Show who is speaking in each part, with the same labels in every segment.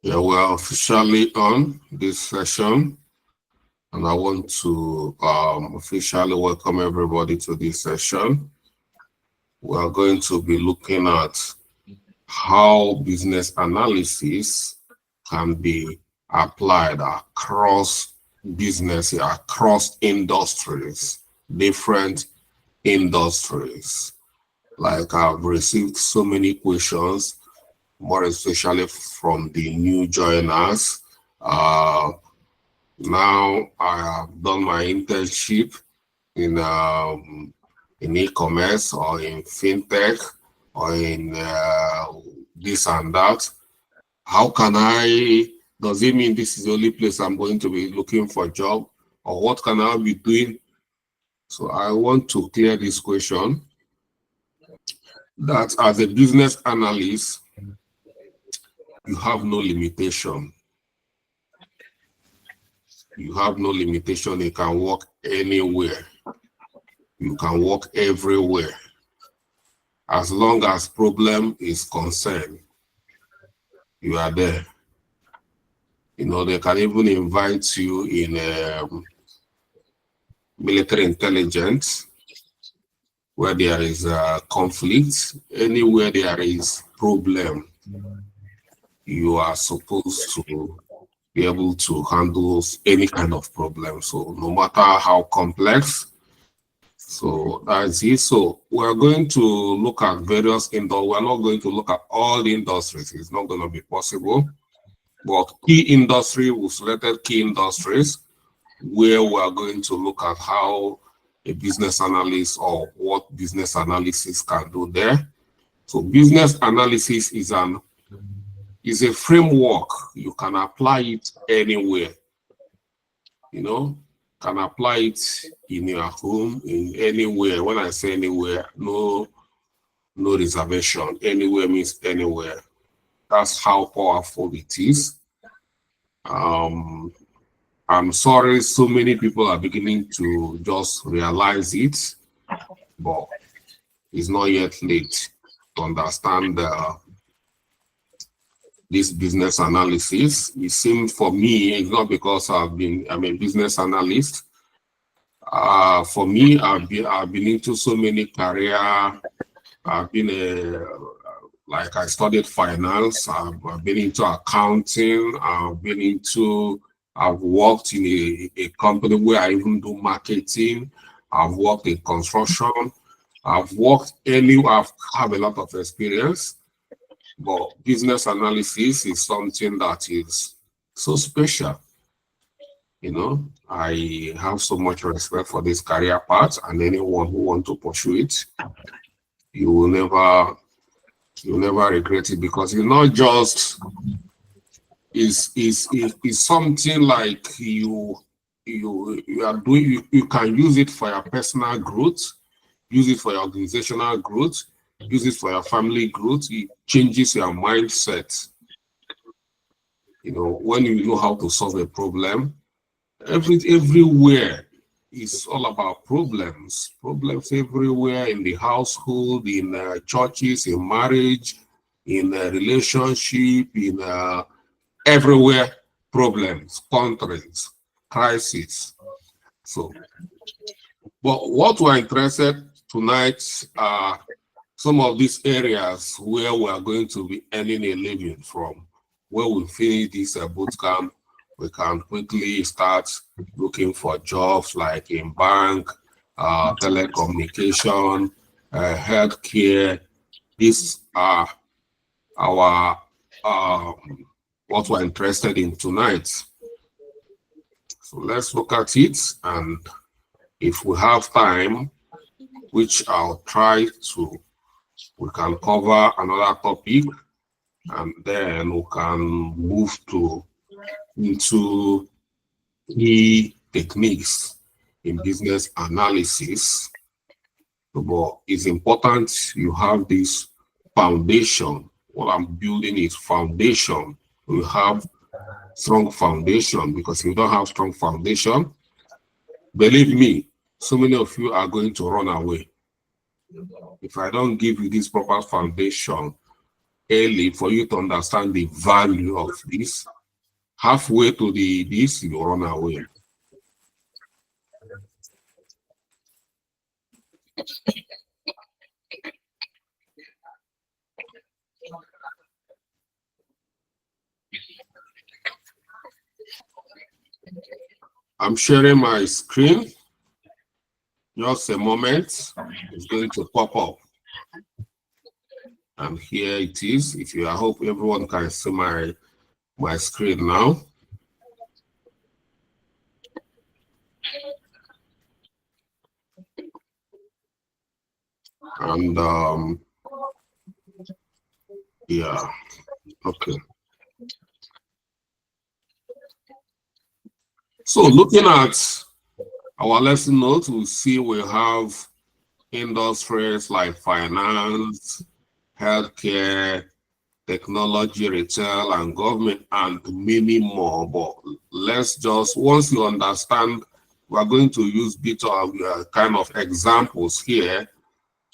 Speaker 1: Yeah, we're officially on this session, and I want to officially welcome everybody to this session. We are going to be looking at how business analysis can be applied across business, across industries, different industries. Like I've received so many questions, more especially from the new joiners. Now I have done my internship in e-commerce or in fintech or in this and that. How can I? Does it mean this is the only place I'm going to be looking for a job, or what can I be doing? So I want to clear this question. That as a business analyst, you have no limitation. You have no limitation. You can work anywhere. You can work everywhere. As long as problem is concerned, you are there. You know, they can even invite you in military intelligence, where there is conflict. Anywhere there is problem, you are supposed to be able to handle any kind of problem. So no matter how complex, so that's it. So we're going to look at various industries. We're not going to look at all the industries. It's not going to be possible. But key industry, we selected key industries where we are going to look at how a business analyst or what business analysis can do there. So business analysis is a framework. You can apply it anywhere. You know, can apply it in your home, in anywhere. When I say anywhere, no reservation. Anywhere means anywhere. That's how powerful it is. I'm sorry, so many people are beginning to just realize it, but it's not yet late to understand this business analysis. It seems for me, it's not because I'm a business analyst. For me, I've been into so many career. I've been like I studied finance. I've been into accounting. I've worked in a company where I even do marketing. I've worked in construction. I've worked anywhere. I have a lot of experience. But business analysis is something that is so special. You know, I have so much respect for this career path, and anyone who wants to pursue it, you'll never regret it, because it's not just is something like you are doing. You can use it for your personal growth, use it for your organizational growth, use it for your family growth. It changes your mindset. You know, when you know how to solve a problem, everywhere is all about problems. Problems everywhere, in the household, in churches, in marriage, in relationship, in everywhere. Problems, countries, crisis. So, but what we're interested tonight are some of these areas where we are going to be earning a living from. Where we finish this boot camp, we can quickly start looking for jobs like in bank, telecommunication, healthcare. These are our what we're interested in tonight. So let's look at it, and if we have time, which I'll try to, we can cover another topic, and then we can move into key techniques in business analysis. But it's important you have this foundation. What I'm building is foundation. You have strong foundation, because if you don't have strong foundation, believe me, so many of you are going to run away. If I don't give you this proper foundation, early for you to understand the value of this. Halfway to this, you run away. I'm sharing my screen. Just a moment. It's going to pop up. And here it is. I hope everyone can see my screen now. And yeah, okay. So looking at our lesson notes, we see we have industries like finance, healthcare, technology, retail, and government, and many more. But let's just, once you understand, we're going to use bit of kind of examples here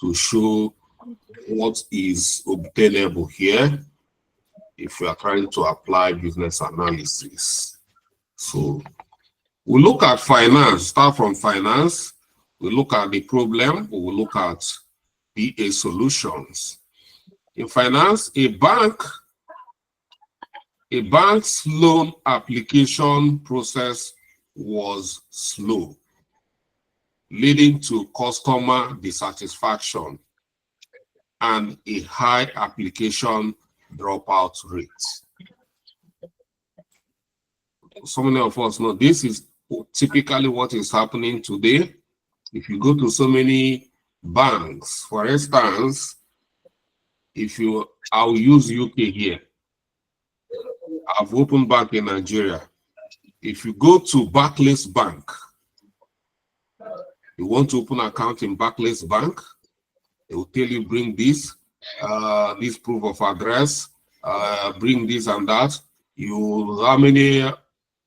Speaker 1: to show what is obtainable here if you are trying to apply business analysis. So we look at finance, start from finance. We look at the problem, we will look at BA solutions. In finance, a bank's loan application process was slow, leading to customer dissatisfaction and a high application dropout rate. So many of us know this is typically what is happening today. If you go to so many banks, for instance, I'll use UK here. I've opened bank in Nigeria. If you go to Barclays Bank, you want to open an account in Barclays Bank, they will tell you bring this proof of address, bring this and that. How many?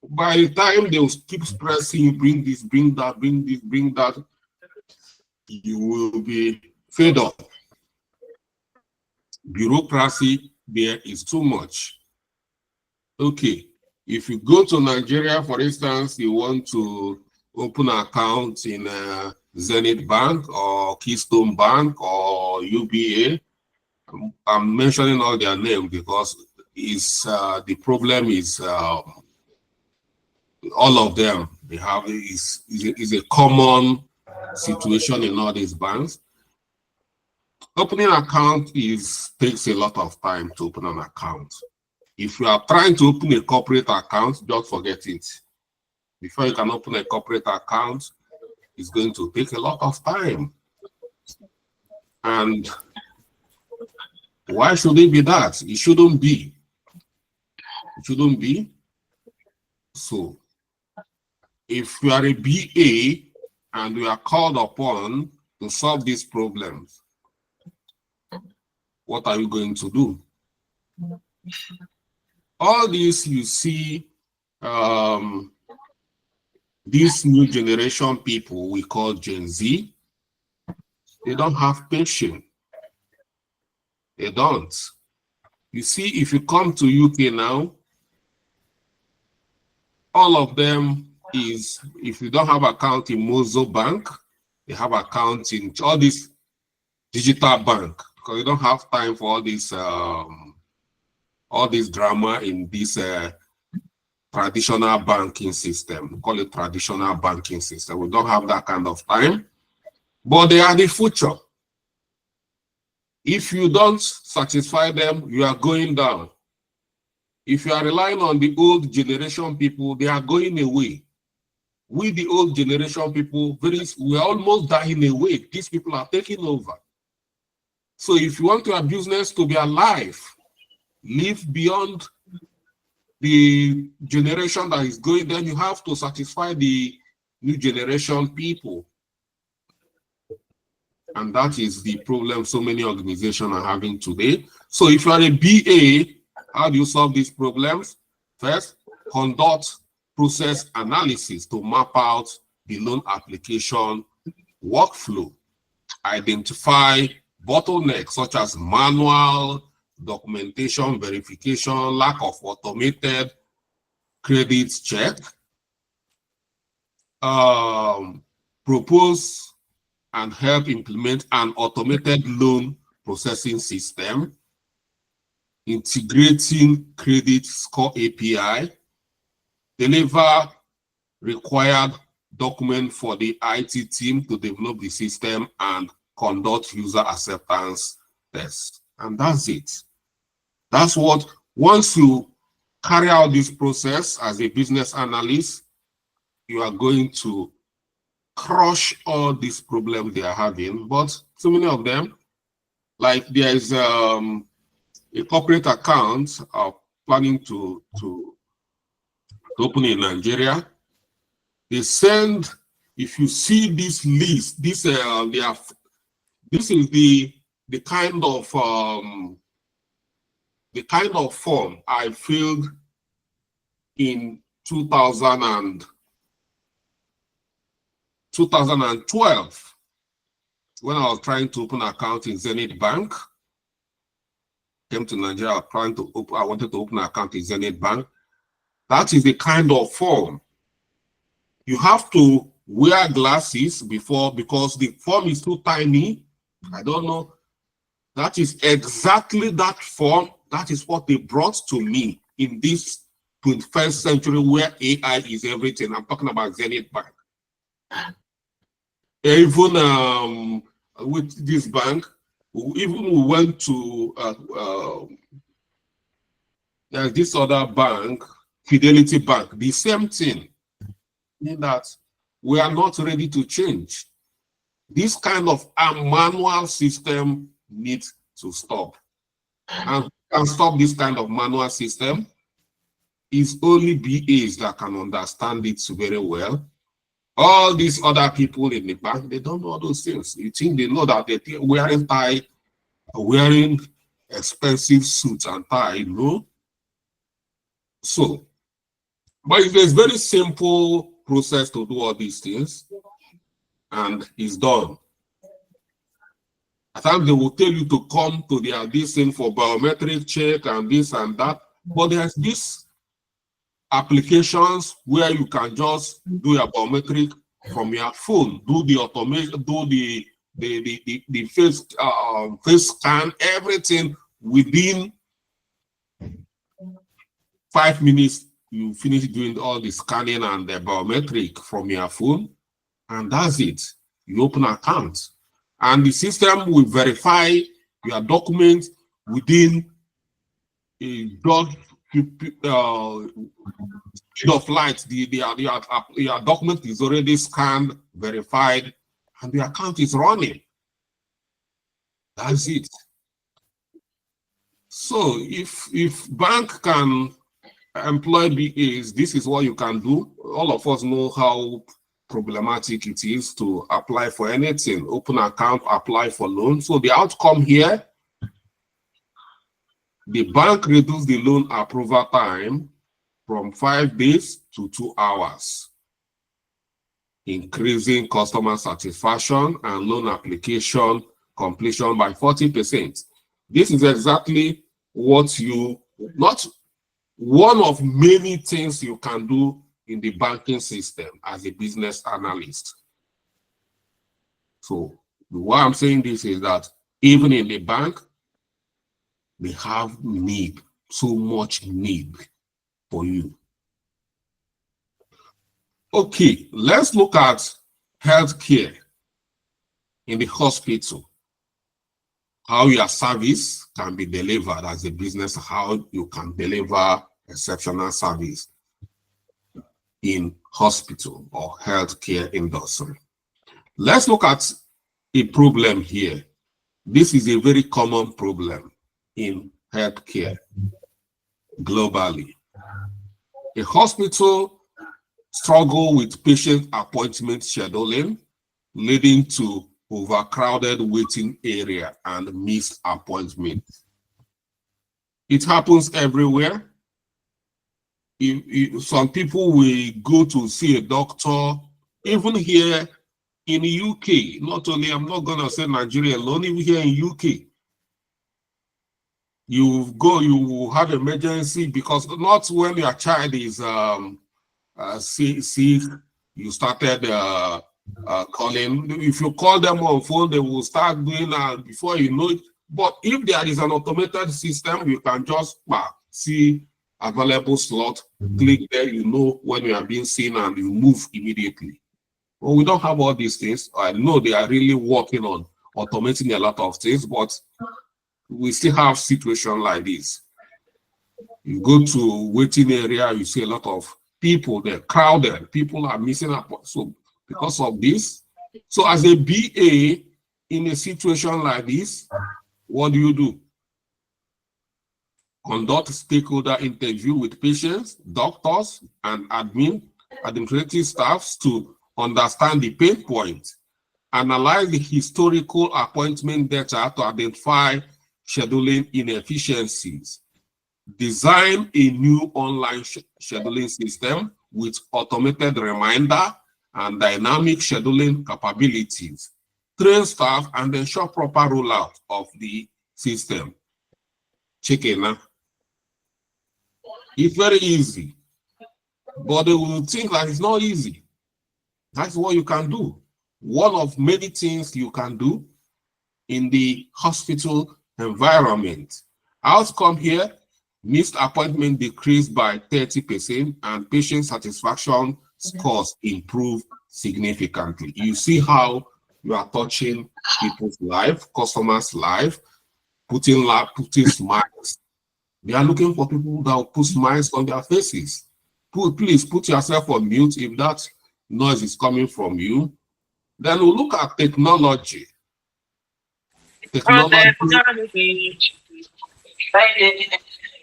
Speaker 1: By the time they will keep stressing you, bring this, bring that, bring this, bring that, you will be fed up. Bureaucracy there is too much. Okay, if you go to Nigeria, for instance, you want to open an account in Zenith Bank or Keystone Bank or UBA. I'm mentioning all their names because the problem is all of them. They have is a common situation in all these banks. Opening an account takes a lot of time to open an account. If you are trying to open a corporate account, just forget it. Before you can open a corporate account, it's going to take a lot of time. And why should it be that? It shouldn't be. It shouldn't be. So, if you are a BA and you are called upon to solve these problems, what are you going to do? All this you see, these new generation people we call Gen Z, they don't have patience. They don't. You see, if you come to UK now, all of them is, if you don't have account in Mozo Bank, they have account in all this digital bank, because you don't have time for all this drama in this traditional banking system. We call it traditional banking system. We don't have that kind of time, but they are the future. If you don't satisfy them, you are going down. If you are relying on the old generation people, they are going away. We, the old generation people, we're almost dying away. These people are taking over. So if you want your business to be alive, live beyond the generation that is going, then you have to satisfy the new generation people. And that is the problem so many organizations are having today. So if you are a BA, how do you solve these problems? First, conduct process analysis to map out the loan application workflow. Identify bottlenecks such as manual, documentation verification, lack of automated credit check, propose and help implement an automated loan processing system, integrating credit score API, deliver required document for the IT team to develop the system and conduct user acceptance tests. And that's it. That's what, once you carry out this process as a business analyst, you are going to crush all these problems they are having. But so many of them, like there is a corporate account planning to open in Nigeria. They send, if you see this list, this is the kind of form I filled in 2012 when I was trying to open an account in Zenith Bank. Came to Nigeria, I wanted to open an account in Zenith Bank. That is the kind of form. You have to wear glasses because the form is too tiny. I don't know. That is exactly that form. That is what they brought to me in this 21st century where AI is everything. I'm talking about Zenith Bank. Even with this bank, even we went to there's this other bank, Fidelity Bank, the same thing. In that we are not ready to change. This kind of manual system needs to stop. And can stop this kind of manual system is only BAs that can understand it very well. All these other people in the bank, they don't know those things. You think they know that they're wearing expensive suits and tie, you know? So, but it's a very simple process to do all these things, and it's done. At times they will tell you to come to this thing for biometric check and this and that, but there's these applications where you can just do your biometric from your phone, do the automation, do the face scan, everything within 5 minutes. You finish doing all the scanning and the biometric from your phone, and that's it. You open an account, and the system will verify your documents within a speed of light. Your document is already scanned, verified, and the account is running. That's it. So if bank can employ BAs, this is what you can do. All of us know how problematic it is to apply for anything, open an account, apply for loan. So the outcome here, the bank reduced the loan approval time from 5 days to 2 hours, increasing customer satisfaction and loan application completion by 40%. This is exactly what not one of many things you can do in the banking system as a business analyst. So why I'm saying this is that even in the bank, they have so much need for you. Okay, let's look at healthcare in the hospital. How your service can be delivered as a business, how you can deliver exceptional service in hospital or healthcare industry. Let's look at a problem here. This is a very common problem in healthcare globally. A hospital struggle with patient appointment scheduling, leading to overcrowded waiting area and missed appointments. It happens everywhere. Some people will go to see a doctor, even here in the UK. Not only, I'm not going to say Nigeria alone, even here in UK. you have emergency, because not when your child is sick, you started calling. If you call them on phone, they will start doing before you know it. But if there is an automated system, you can just see available slot, click there, you know when you are being seen, and you move immediately. Well, we don't have all these things. I know they are really working on automating a lot of things, but we still have situations like this. You go to waiting area, you see a lot of people, they're crowded, people are missing up. So because of this, so as a BA in a situation like this, what do? Conduct stakeholder interview with patients, doctors, and administrative staffs to understand the pain point, analyze the historical appointment data to identify scheduling inefficiencies, design a new online scheduling system with automated reminder and dynamic scheduling capabilities, train staff, and ensure proper rollout of the system. Check it now. It's very easy, but they will think that it's not easy. That's what you can do. One of many things you can do in the hospital environment. Outcome here, missed appointment decreased by 30% and patient satisfaction scores improve significantly. You see how you are touching people's life, customers' life, putting smiles. They are looking for people that will put smiles on their faces. Please put yourself on mute if that noise is coming from you. Then we'll look at technology.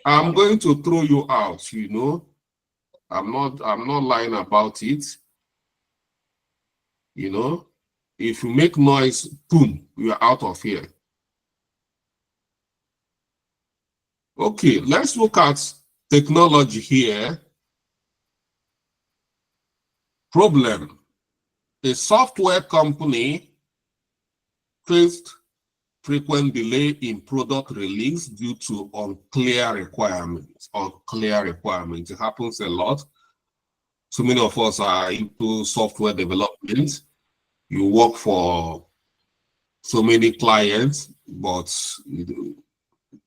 Speaker 1: I'm going to throw you out, you know. I'm not lying about it. You know, if you make noise, boom, you are out of here. Okay, let's look at technology here. Problem. A software company faced frequent delay in product release due to unclear requirements. It happens a lot. So many of us are into software development. You work for so many clients, but you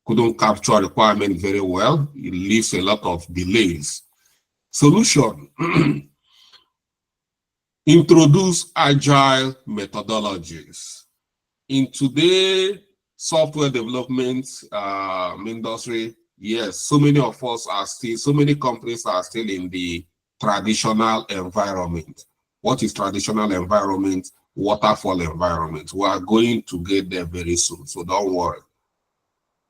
Speaker 1: couldn't capture requirement very well. It leaves a lot of delays. Solution. Introduce agile methodologies. In today's software development industry, yes, so many of us are still, so many companies are still in the traditional environment. What is traditional environment? Waterfall environment. We are going to get there very soon, so don't worry.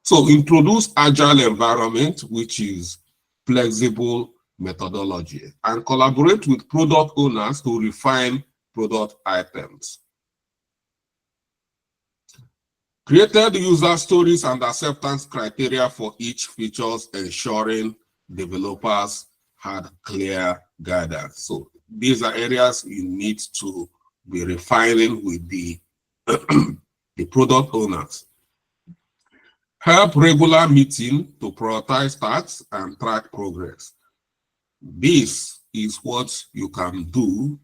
Speaker 1: So introduce agile environment, which is flexible methodology, and collaborate with product owners to refine product items. Created user stories and acceptance criteria for each features, ensuring developers had clear guidance. So these are areas you need to be refining with the, the product owners. Help regular meeting to prioritize tasks and track progress. This is what you can do.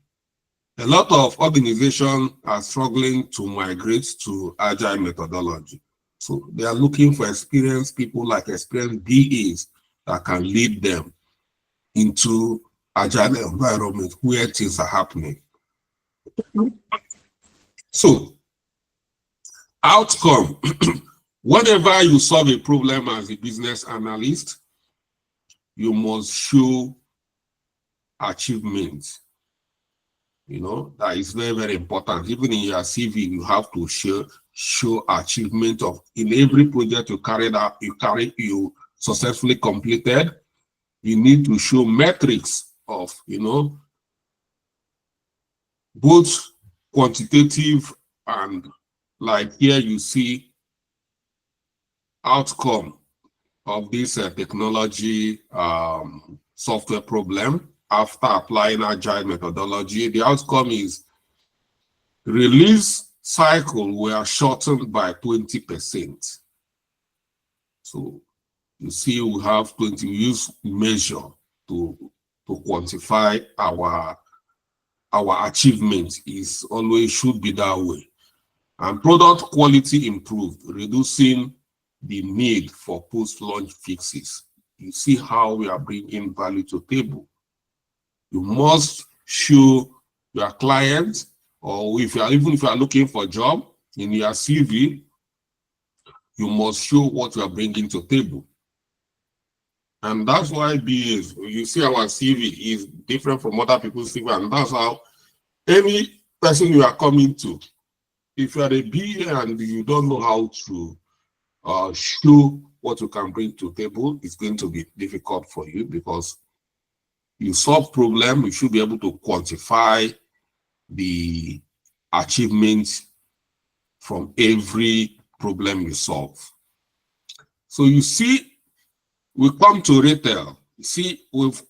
Speaker 1: A lot of organizations are struggling to migrate to agile methodology. So they are looking for experienced people, like experienced BAs that can lead them into agile environment where things are happening. So, outcome. Whenever you solve a problem as a business analyst, you must show achievements. You know, that is very, very important. Even in your CV, you have to show achievement of in every project you carried out, you successfully completed. You need to show metrics of, you know, both quantitative and, like here you see outcome of this technology software problem. After applying agile methodology, the outcome is release cycle were shortened by 20%. So you see, we have 20 use measure to quantify our achievement. Is always should be that way. And product quality improved, reducing the need for post-launch fixes. You see how we are bringing value to table. You must show your client, or if you are even if you are looking for a job, in your CV, you must show what you are bringing to table. And that's why you see our CV is different from other people's CV, and that's how any person you are coming to, if you are a BA and you don't know how to show what you can bring to table, it's going to be difficult for you, because you solve problem, you should be able to quantify the achievements from every problem you solve. So you see, we come to retail. You see, we've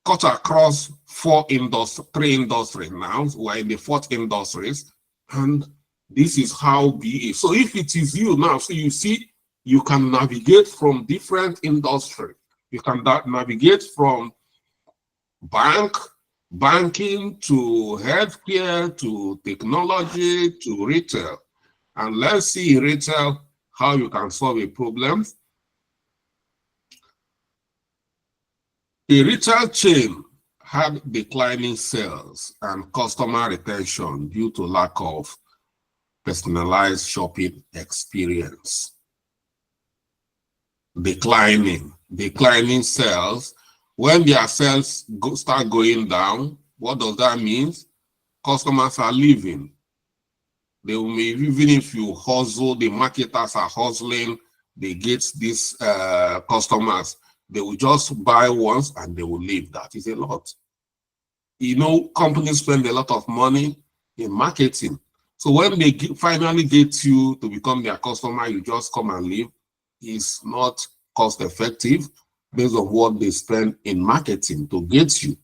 Speaker 1: cut across three industries now. We're in the fourth industries, and this is how BA. So if it is you now, so you see, you can navigate from different industries. You can navigate from banking to healthcare to technology to retail. And let's see in retail how you can solve a problem. A retail chain had declining sales and customer retention due to lack of personalized shopping experience. Declining sales. When their sales start going down, what does that mean? Customers are leaving. They will be, even if you hustle, the marketers are hustling, they get these customers, they will just buy once and they will leave. That is a lot. You know, companies spend a lot of money in marketing. So when they finally get you to become their customer, you just come and leave. It's not cost effective based on what they spend in marketing to get you.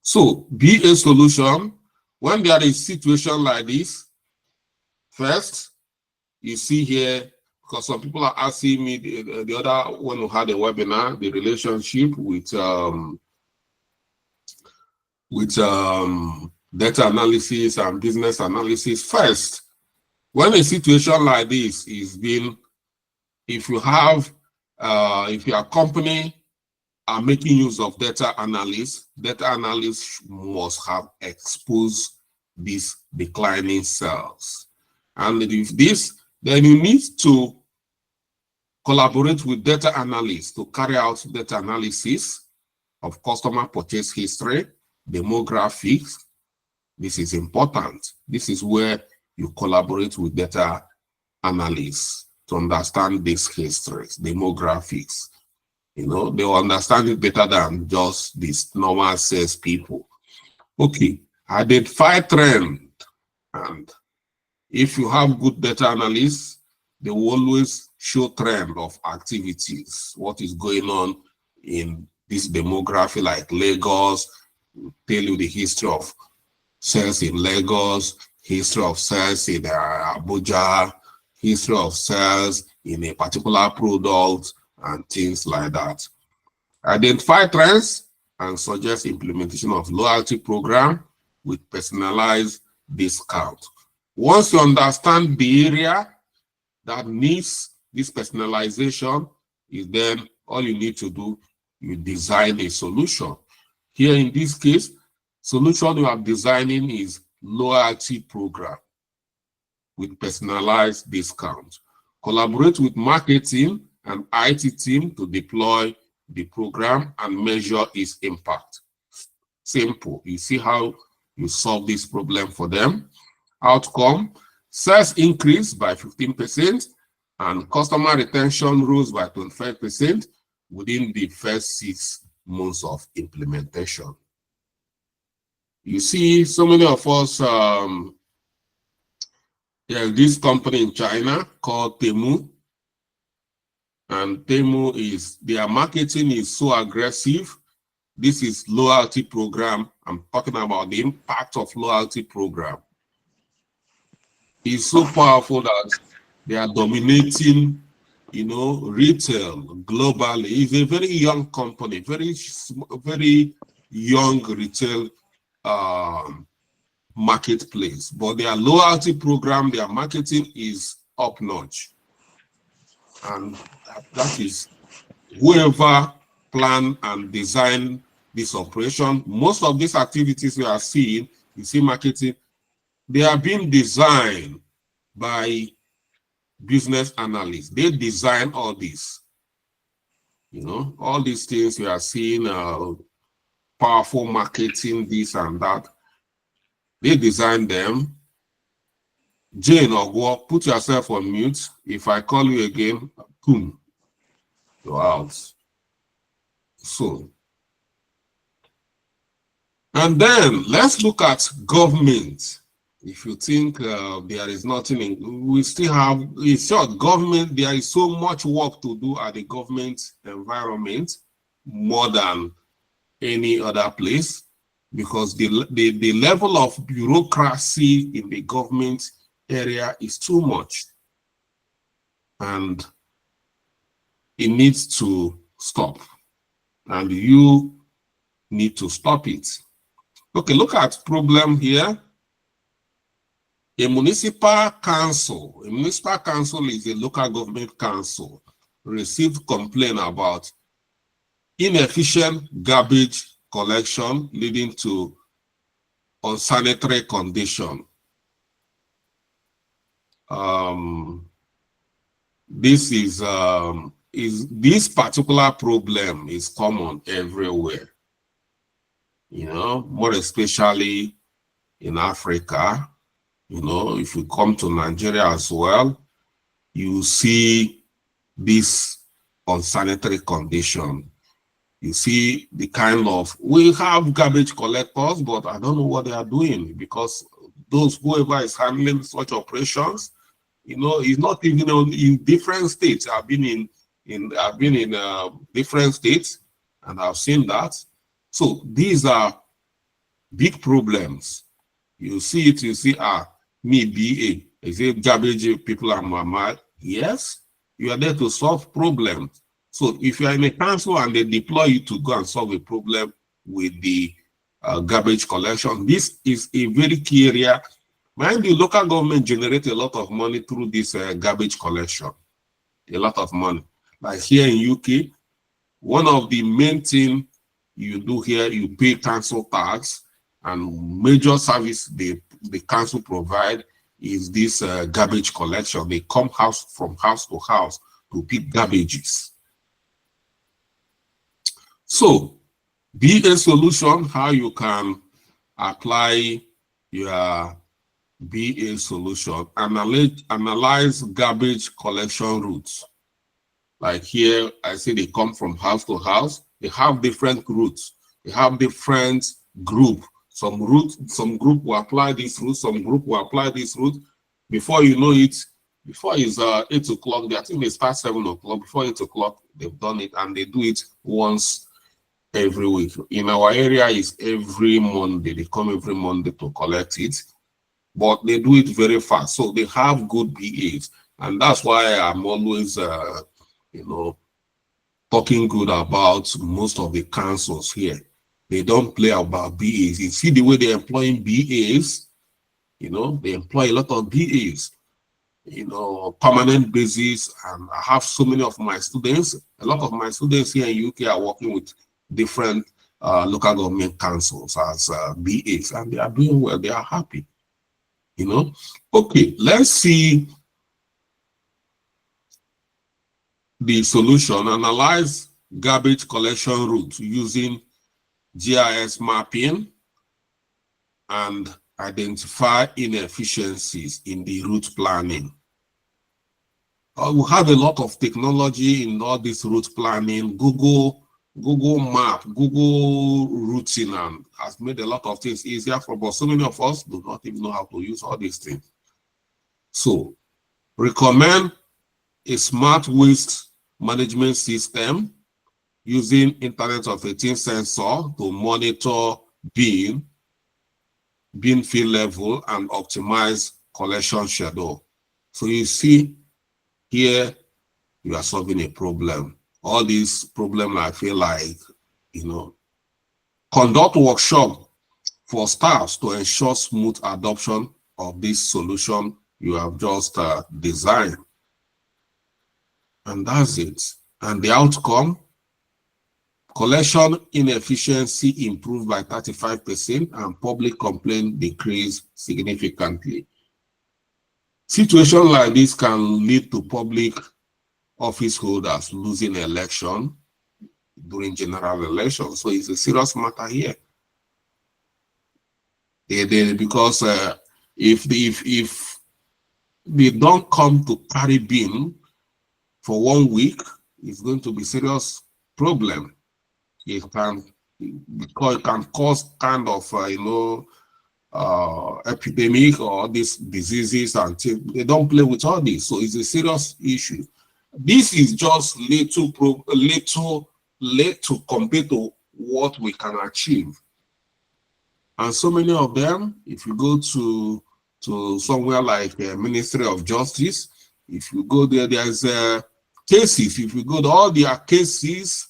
Speaker 1: So be a solution. When there is a situation like this, first, you see here, because some people are asking me the other one who had a webinar, the relationship with data analysis and business analysis. First, when a situation like this is being, if your company are making use of data analysts must have exposed these declining sales. And if this, then you need to collaborate with data analysts to carry out data analysis of customer purchase history, demographics. This is important. This is where you collaborate with data analysts to understand these histories, demographics. You know, they will understand it better than just these normal sales people. Okay, identify trend. And if you have good data analysts, they will always show trend of activities, what is going on in this demography, like Lagos, tell you the history of sales in Lagos, history of sales in Abuja, history of sales in a particular product, and things like that. Identify trends and suggest implementation of loyalty program with personalized discount. Once you understand the area that needs this personalization, is then all you need to do, you design a solution. Here in this case, solution you are designing is loyalty program with personalized discount. Collaborate with marketing and IT team to deploy the program and measure its impact. Simple. You see how you solve this problem for them. Outcome, sales increased by 15% and customer retention rose by 25% within the first 6 months of implementation. You see, so many of us, there's this company in China called Temu, and Temu is, their marketing is so aggressive. This is loyalty program. I'm talking about the impact of loyalty program. It's so powerful that they are dominating you know, retail globally is a very young company, very young retail marketplace, but their loyalty program, their marketing is up notch. And that is whoever plan and design this operation. Most of these activities we are seeing, you see marketing, they are being designed by business analysts. They design all this. You know, all these things we are seeing, powerful marketing, this and that. They design them. Jane Ogwo, put yourself on mute. If I call you again, boom, you're out. So, and then let's look at government. If you think there is nothing, we still have, in short, government, there is so much work to do at the government environment, more than any other place, because the level of bureaucracy in the government area is too much. And it needs to stop. And you need to stop it. Okay, look at problem here. A municipal council is a local government council, received complaint about inefficient garbage collection leading to unsanitary condition. This particular problem is common everywhere, you know, more especially in Africa. You know, if you come to Nigeria as well, you see this unsanitary condition. You see the kind of, we have garbage collectors, but I don't know what they are doing, because whoever is handling such operations, you know, is not even in different states. I've been in different states, and I've seen that. So these are big problems. You see it, you see, me BA, is it garbage people are mad? Yes, you are there to solve problems. So if you are in a council and they deploy you to go and solve a problem with the garbage collection, this is a very key area. Mind you, local government generate a lot of money through this garbage collection, a lot of money. Like here in UK, one of the main things you do here, you pay council tax, and major service the council provide is this garbage collection. They come from house to house to pick garbages. So, be a solution, how you can apply your BA solution. Analyze garbage collection routes. Like here, I see they come from house to house. They have different routes. They have different group. Some group will apply this route, some group will apply this route. Before you know it, before it's 8 o'clock, I think they start 7 o'clock. Before 8 o'clock, they've done it, and they do it once every week. In our area, it's every Monday. They come every Monday to collect it, but they do it very fast. So they have good BAs, and that's why I'm always, you know, talking good about most of the councils here. They don't play about BAs. You see the way they're employing BAs, you know, they employ a lot of BAs, you know, permanent basis. And I have so many of my students, a lot of my students here in UK are working with different local government councils as BAs, and they are doing well, they are happy, you know. Okay, let's see the solution. Analyze garbage collection route using GIS mapping and identify inefficiencies in the route planning. We have a lot of technology in all this route planning. Google Map, Google Routing, and has made a lot of things easier for us, but so many of us do not even know how to use all these things. So, recommend a smart waste management system using Internet of Things sensor to monitor bin fill level and optimize collection schedule. So you see here, you are solving a problem. All these problems, I feel like, conduct workshop for staffs to ensure smooth adoption of this solution you have just designed. And that's it. And the outcome, collection inefficiency improved by 35% and public complaint decreased significantly. Situations like this can lead to public office holders losing election during general elections. So it's a serious matter here. Because if they don't come to carry bin for 1 week, it's going to be serious problem. It can cause kind of epidemic or these diseases, and they don't play with all this. So it's a serious issue. This is just little late to compare to what we can achieve. And so many of them, if you go to somewhere like the Ministry of Justice, if you go there, there's cases. If you go to all their cases,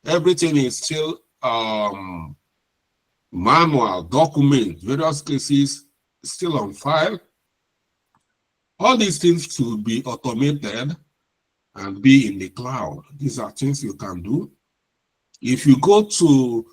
Speaker 1: everything is still manual, document, various cases still on file. All these things should be automated and be in the cloud. These are things you can do. If you go to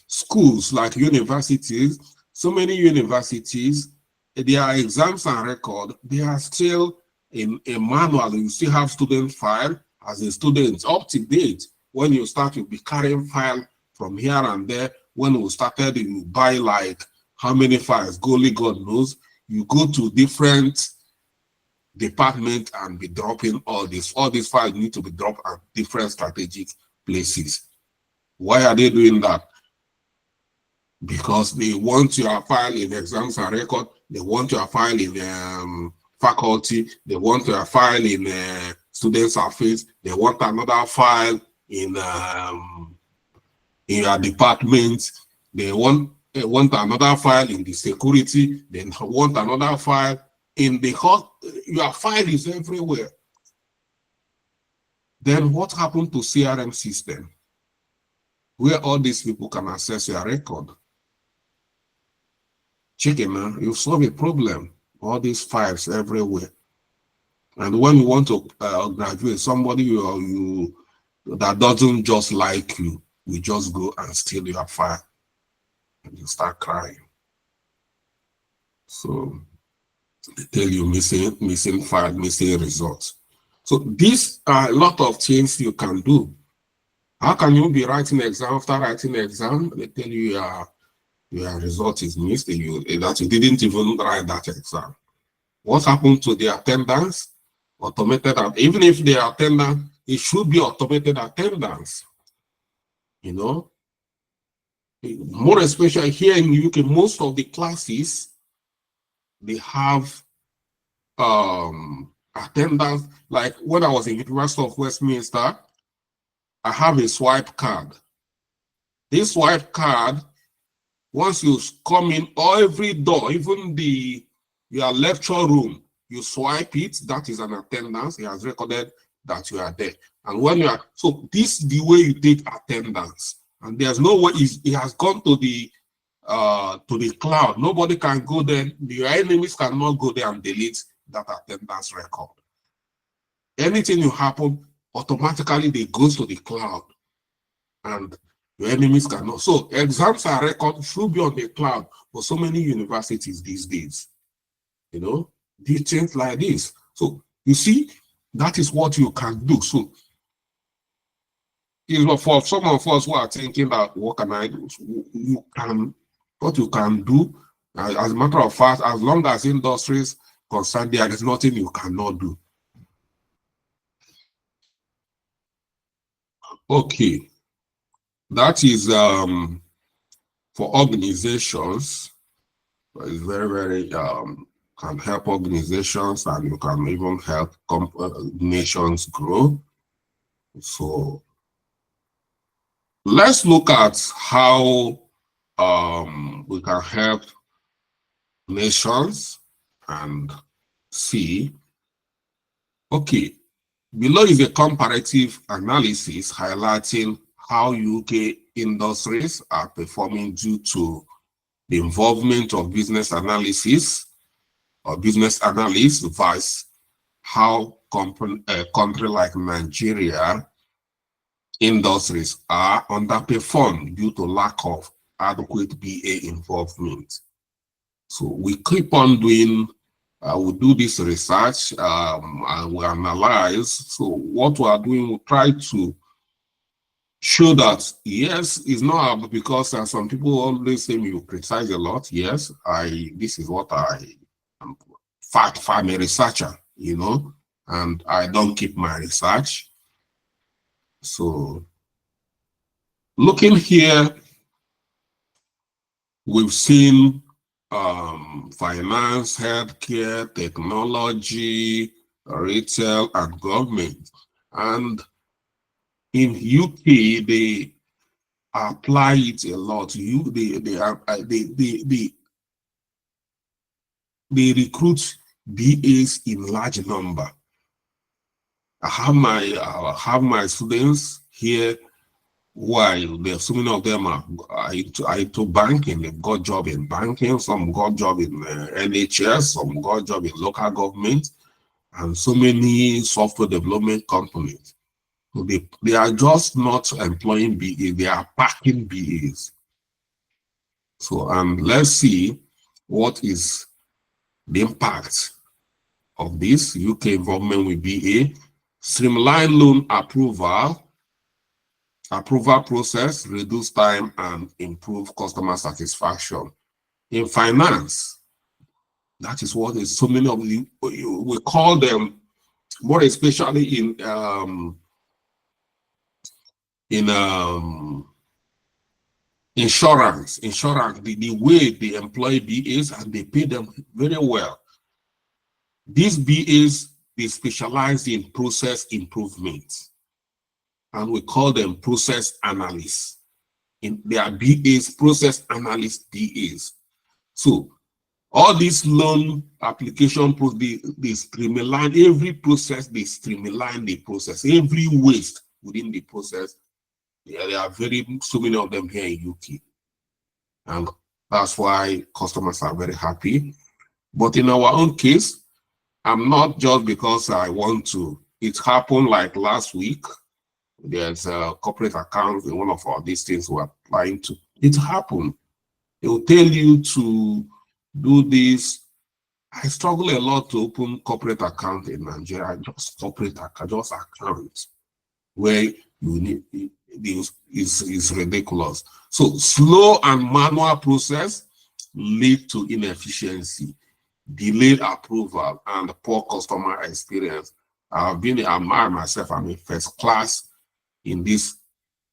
Speaker 1: schools like universities, so many universities, their exams and record, they are still in a manual. You still have student file as a student up to date. When you start, you'll be carrying file from here and there. When we started, you buy like how many files, only God knows. You go to different departments and be dropping all this. All these files need to be dropped at different strategic places. Why are they doing that? Because they want your file in exams and record. They want your file in faculty. They want your file in students' affairs. They want another file in your department. They want another file in the security. They want another file in the your file is everywhere. Then what happened to CRM system, where all these people can access your record? Chicken, man, you solve a problem. All these files everywhere. And when you want to graduate, somebody that doesn't just like you, we just go and steal your file and you start crying. So they tell you missing file, missing results. So these are a lot of things you can do. How can you be writing exam after writing exam? They tell you your result is missed, that you didn't even write that exam. What happened to the attendance? Automated, even if the attendance, it should be automated attendance. More especially here in the UK, most of the classes, they have attendance. Like when I was in University of Westminster, I have a swipe card. This swipe card, once you come in, every door, even your lecture room, you swipe it, that is an attendance. It has recorded that you are there. And when you are, so this is the way you take attendance. And there's no way, it has gone to the cloud. Nobody can go there. Your enemies cannot go there and delete that attendance record. Anything you happen, automatically they goes to the cloud. And your enemies cannot. So exams and record should be on the cloud for so many universities these days. These things like this. So you see, that is what you can do. So for some of us who are thinking that what can I do? What you can do, as a matter of fact, as long as industries concerned, there is nothing you cannot do. Okay, that is for organizations. It's very, very can help organizations, and you can even help nations grow. So let's look at how we can help nations and see. Okay, Below is a comparative analysis highlighting how UK industries are performing due to the involvement of business analysis or business analysts versus how a country like Nigeria industries are underperformed due to lack of adequate BA involvement. So we keep on doing, we do this research and we analyze. So what we are doing, we try to show that, yes, it's not because some people always say you criticize a lot. Yes, this is what I'm a researcher, you know, and I don't keep my research. So looking here, we've seen finance, healthcare, technology, retail, and government. And in UK, they apply it a lot. They recruit BAs in large number. I have my students here. While there's so many of them are into banking, they've got job in banking, some got job in NHS, some got job in local government, and so many software development companies. So they are just not employing BAs, they are packing BAs. So let's see what is the impact of this UK involvement with BA. Streamline loan approval process, reduce time, and improve customer satisfaction. In finance, that is what is so many of you, we call them, more especially in insurance, the way they employ BAs and they pay them very well. These BAs, they specialize in process improvement, and we call them process analysts. They are BAs, process analyst BAs. So all these loan application, they streamline every process, they streamline the process, every waste within the process. There are so many of them here in UK. And that's why customers are very happy. But in our own case, I'm not just because I want to. It happened like last week. There's a corporate account in one of these things we're applying to. It happened. It will tell you to do this. I struggle a lot to open corporate account in Nigeria. Just corporate account, just account where you need this is ridiculous. So slow and manual process lead to inefficiency, delayed approval, and poor customer experience. I myself, I'm in first class in this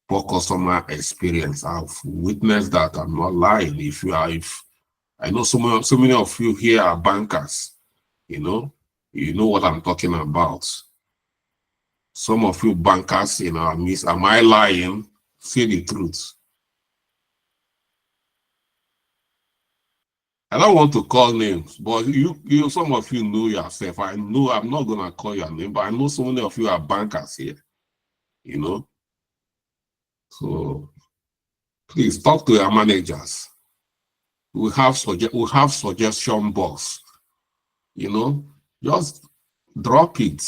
Speaker 1: poor customer experience. I've witnessed that. I'm not lying. I know so many of you here are bankers, you know what I'm talking about. Some of you bankers in our midst, am I lying? Say the truth. I don't want to call names, but some of you know yourself. I know I'm not gonna call your name, but I know so many of you are bankers here, you know. So please talk to your managers. We have suggestion box, you know, just drop it,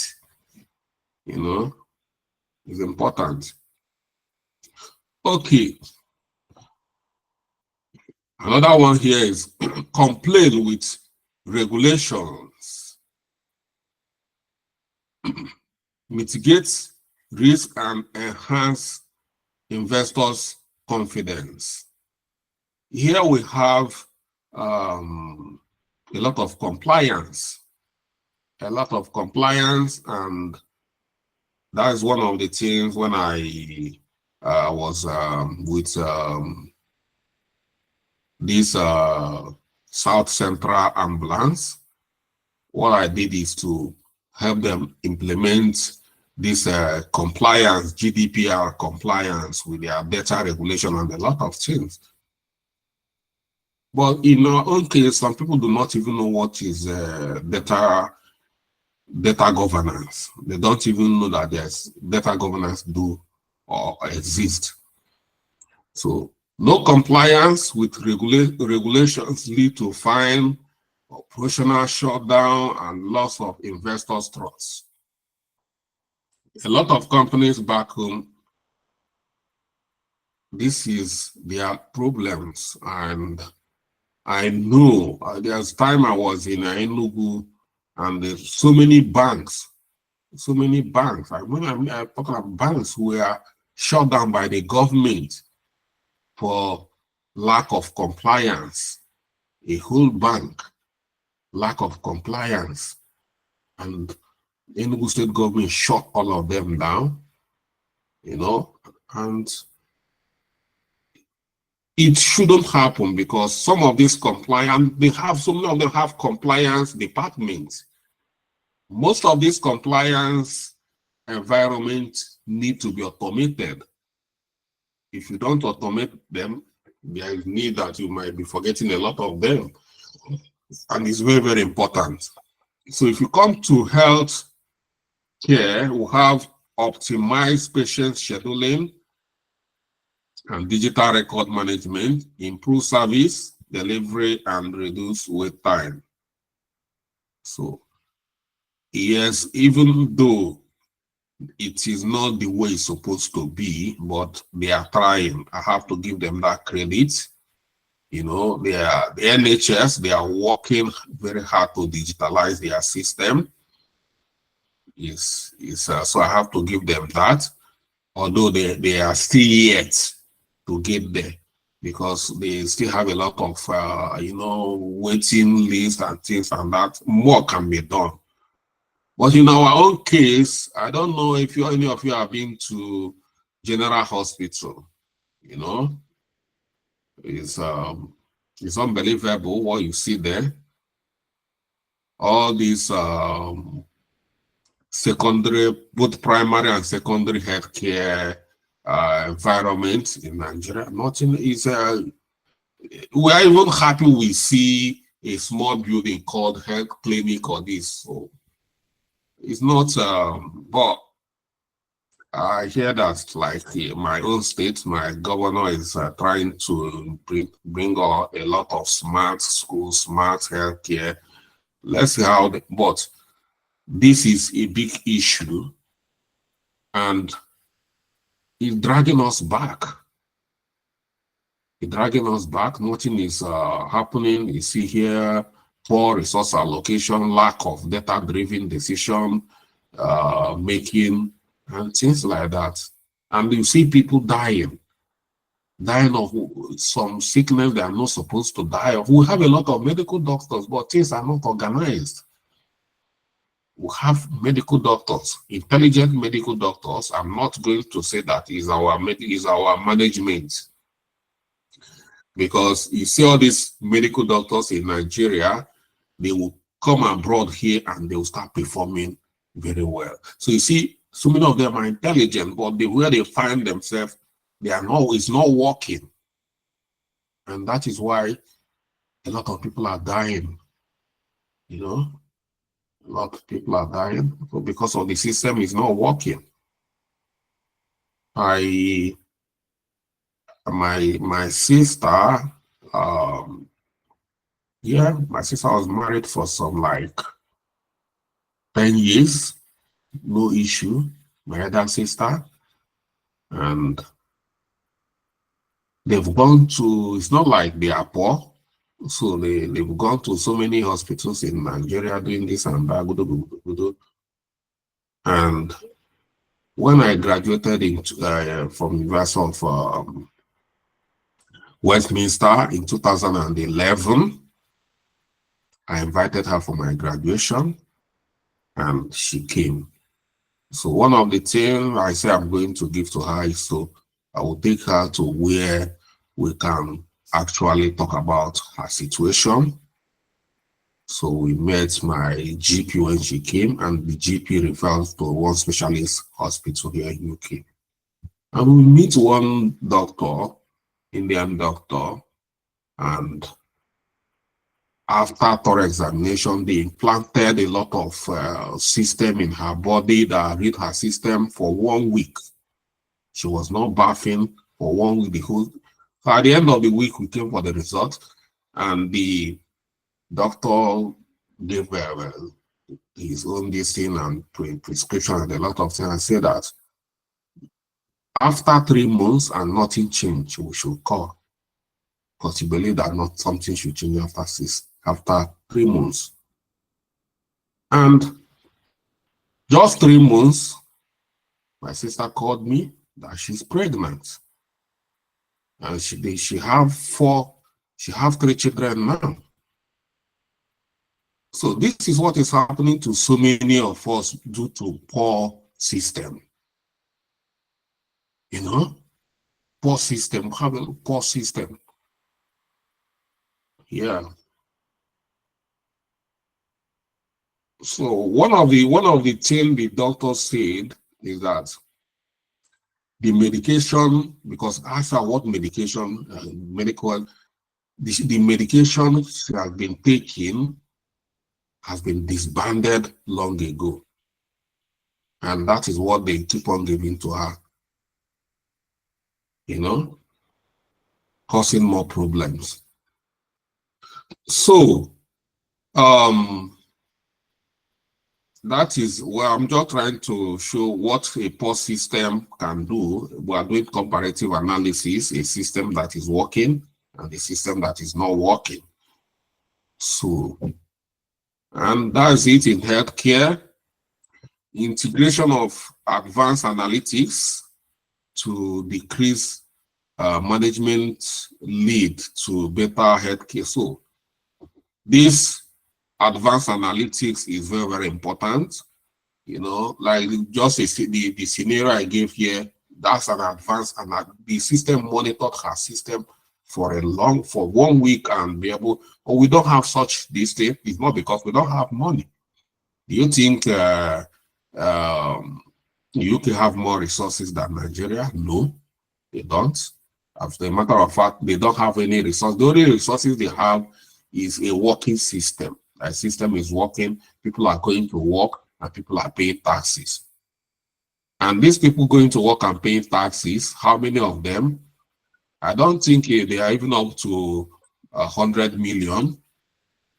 Speaker 1: you know, it's important. Okay. Another one here is complain with regulations. Mitigate risk and enhance investors' confidence. Here we have a lot of compliance, and that is one of the things when I was with this South Central Ambulance. What I did is to help them implement this compliance, GDPR compliance with their data regulation and a lot of things. But in our own case, some people do not even know what is data data governance. They don't even know that there's data governance do or exist. So no compliance with regulations lead to fine, operational shutdown, and loss of investors' trust. A lot of companies back home, this is their problems. And I know there's time I was in Enugu, and there's so many banks. When I'm talking about banks were shut down by the government for lack of compliance. A whole bank, lack of compliance, and Enugu state government shut all of them down, and it shouldn't happen because some of these compliance, so many of them have compliance departments. Most of these compliance environments need to be automated. If you don't automate them, there is need that you might be forgetting a lot of them. And it's very, very important. So if you come to health care, we have optimized patient scheduling and digital record management, improve service delivery, and reduce wait time. So yes, even though it is not the way it's supposed to be, but they are trying. I have to give them that credit. The NHS, they are working very hard to digitalize their system. So I have to give them that, although they are still yet to get there because they still have a lot of, waiting lists and things and that. More can be done. But in our own case, I don't know if any of you have been to General Hospital. It's unbelievable what you see there. All these secondary, both primary and secondary healthcare environment in Nigeria. Nothing is. We are even happy we see a small building called health clinic or this. So it's not, but I hear that like my own state, my governor is trying to bring a lot of smart schools, smart healthcare. Let's see how, but this is a big issue and it's dragging us back. It's dragging us back. Nothing is happening. You see here, poor resource allocation, lack of data-driven decision making, and things like that. And you see people dying of some sickness they are not supposed to die of. We have a lot of medical doctors, but things are not organized. We have medical doctors, intelligent medical doctors. I'm not going to say that is our management. Because you see all these medical doctors in Nigeria, they will come abroad here and they will start performing very well. So you see, so many of them are intelligent, but where they find themselves, it's not working. And that is why a lot of people are dying. A lot of people are dying because of the system is not working. My sister, my sister was married for some like 10 years, no issue, my other sister, and they've gone to, it's not like they are poor, so they've gone to so many hospitals in Nigeria doing this and that, and when I graduated from University of Westminster in 2011, I invited her for my graduation and she came. So one of the things I say I'm going to give to her is so I will take her to where we can actually talk about her situation. So we met my GP when she came, and the GP refers to one specialist hospital here in UK. And we meet one doctor, Indian doctor, and After thorough examination, they implanted a lot of system in her body that read her system for 1 week. She was not bathing for 1 week. So at the end of the week, we came for the result, and the doctor gave his own this thing and prescription and a lot of things, and said that after 3 months and nothing changed, we should call, because he believed that not something should change after 3 months. And just 3 months, my sister called me that she's pregnant, and she have 3 children now. So this is what is happening to so many of us due to poor system. You know, poor system, having a poor system. Yeah. So one of the things the doctor said is that the medication, because after what medication, the medication she has been taking has been disbanded long ago. And that is what they keep on giving to her, you know, causing more problems. So, that is where I'm just trying to show what a poor system can do. We are doing comparative analysis, a system that is working and a system that is not working. So, and that's it in healthcare. Integration of advanced analytics to decrease management lead to better healthcare. So this advanced analytics is very, very important. You know, like just the scenario I gave here, that's an advanced, and the system monitored her system for 1 week and be able, but we don't have such this thing. It's not because we don't have money. Do you think UK have more resources than Nigeria? No, they don't. As a matter of fact, they don't have any resources. The only resources they have is a working system. The system is working, people are going to work, and people are paying taxes. And these people going to work and paying taxes, how many of them? I don't think they are even up to 100 million.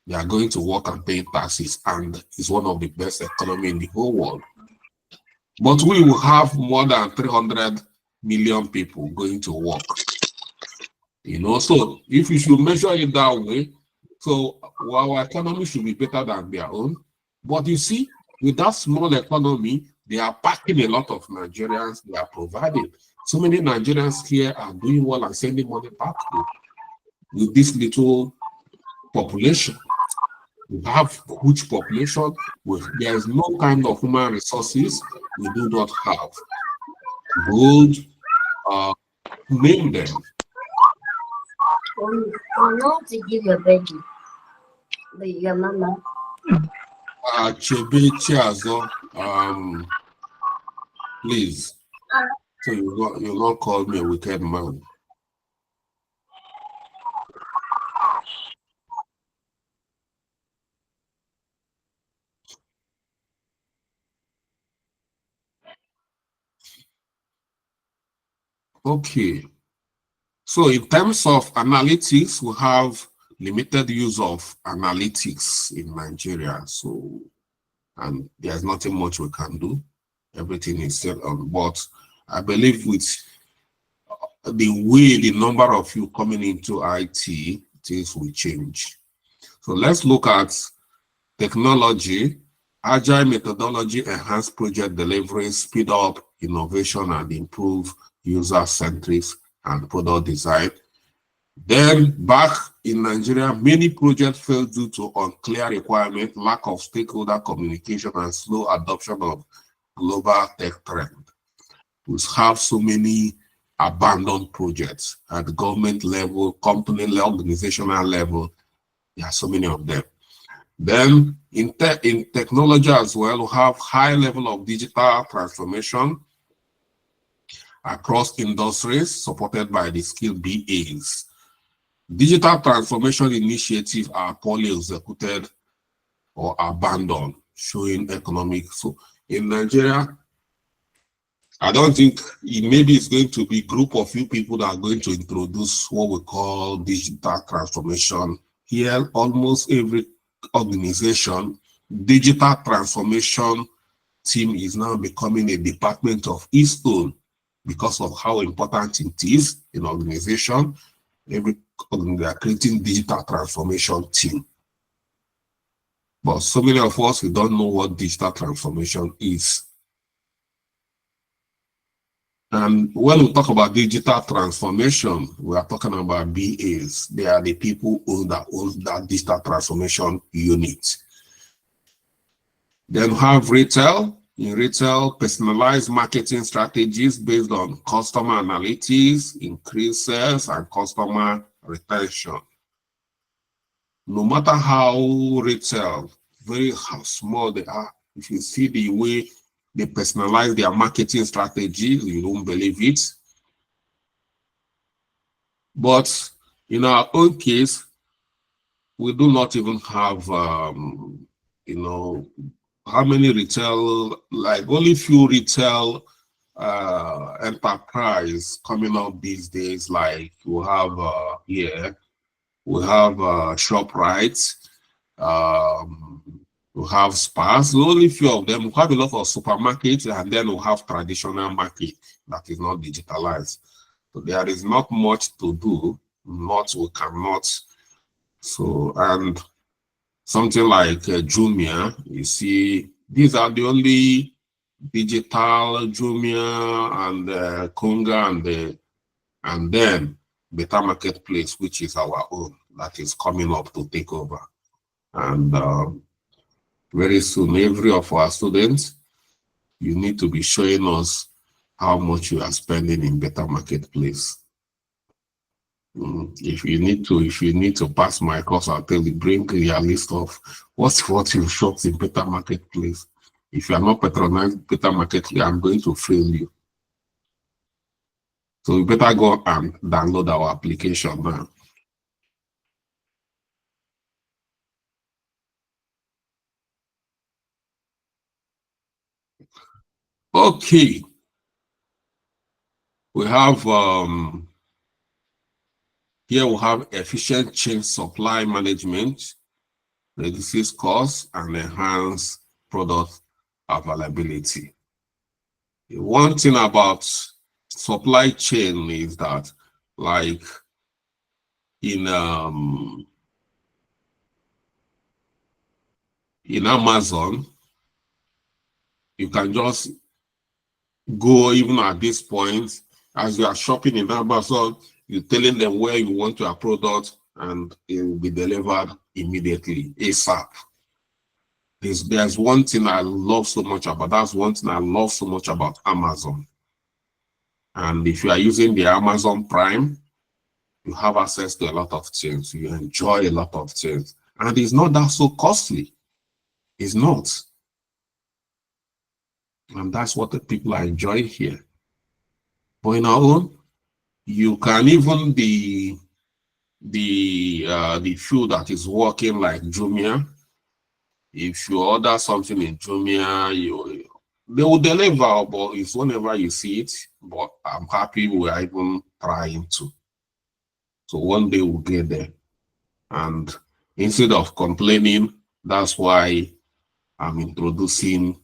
Speaker 1: They are going to work and pay taxes, and it's one of the best economy in the whole world. But we will have more than 300 million people going to work. You know, so if you should measure it that way, so our economy should be better than their own. But you see, with that small economy, they are packing a lot of Nigerians, they are providing. So many Nigerians here are doing well and sending money back with this little population. We have huge population, there is no kind of human resources we do not have. Good, name them.
Speaker 2: I want to give your baby, your mama.
Speaker 1: Chebe Chiazo, please. So you not call me a wicked man. Okay. So in terms of analytics, we have limited use of analytics in Nigeria. So, and there's nothing much we can do. Everything is still on. But I believe with the way the number of you coming into IT, things will change. So let's look at technology. Agile methodology enhance project delivery, speed up innovation, and improve user-centric and product design. Then back in Nigeria, many projects fail due to unclear requirements, lack of stakeholder communication, and slow adoption of global tech trend. We have so many abandoned projects at the government level, company level, organizational level. There are so many of them. Then in technology as well, we have high level of digital transformation across industries supported by the skilled BAs. Digital transformation initiatives are poorly executed or abandoned, showing economic. So in Nigeria, I don't think maybe it's going to be a group of few people that are going to introduce what we call digital transformation. Here, almost every organization, digital transformation team is now becoming a department of its own because of how important it is in organization. Every they are creating digital transformation team. But so many of us, we don't know what digital transformation is. And when we talk about digital transformation, we are talking about BAs. They are the people who own that digital transformation unit. Then we have retail. In retail, personalized marketing strategies based on customer analytics, increase sales, and customer retention. No matter how retail, very how small they are, if you see the way they personalize their marketing strategies, you don't believe it. But in our own case, we do not even have, how many retail, like only few retail enterprise coming up these days, like we have here, we have ShopRite, we have Spars, only few of them. We have a lot of supermarkets, and then we have traditional market that is not digitalized. So there is not much to do, we cannot. So, and something like Jumia, you see, these are the only digital Jumia and Konga and then Beta Marketplace, which is our own, that is coming up to take over. And very soon, every of our students, you need to be showing us how much you are spending in Beta Marketplace. If you need to pass my course, I'll tell you, bring your list of what you shopped in Beta Marketplace. If you are not patronized Beta Marketplace, I'm going to fail you. So you better go and download our application now. Okay. We have here we have efficient chain supply management, reduces costs, and enhance product availability. One thing about supply chain is that, like in Amazon, you can just go, even at this point, as you are shopping in Amazon, you're telling them where you want your product and it will be delivered immediately, ASAP. There's one thing I love so much about, that's one thing I love so much about Amazon. And if you are using the Amazon Prime, you have access to a lot of things. You enjoy a lot of things. And it's not that so costly. It's not. And that's what the people are enjoying here. But in our own, you can even the few that is working like Jumia. If you order something in Jumia, they will deliver, but it's whenever you see it. But I'm happy we are even trying to. So one day we'll get there. And instead of complaining, that's why I'm introducing,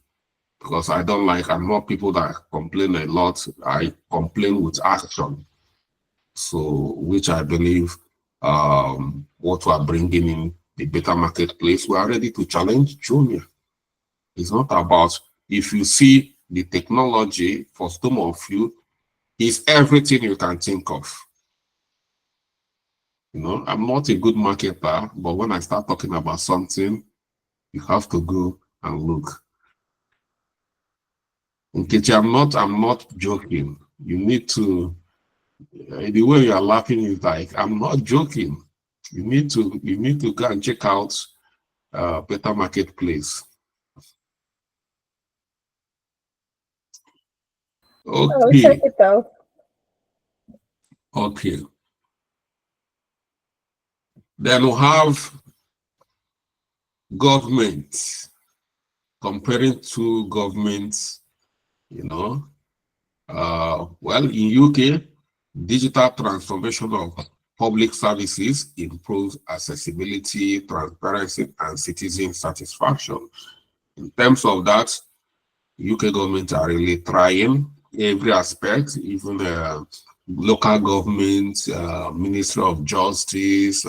Speaker 1: because I'm not people that complain a lot. I complain with action. So, which I believe what we are bringing in the Beta Marketplace, we are ready to challenge Jumia. It's not about, if you see the technology, for some of you, is everything you can think of. You know, I'm not a good marketer, but when I start talking about something, you have to go and look. Nkechi, I'm not joking. You need to, the way you are laughing is like, I'm not joking. You need to go and check out Beta Marketplace.
Speaker 3: I'll check
Speaker 1: Okay.
Speaker 3: it out.
Speaker 1: Okay. Then we have government, comparing two governments, you know. Well, in UK, digital transformation of public services improves accessibility, transparency, and citizen satisfaction. In terms of that, UK government are really trying every aspect, even local government, Ministry of Justice,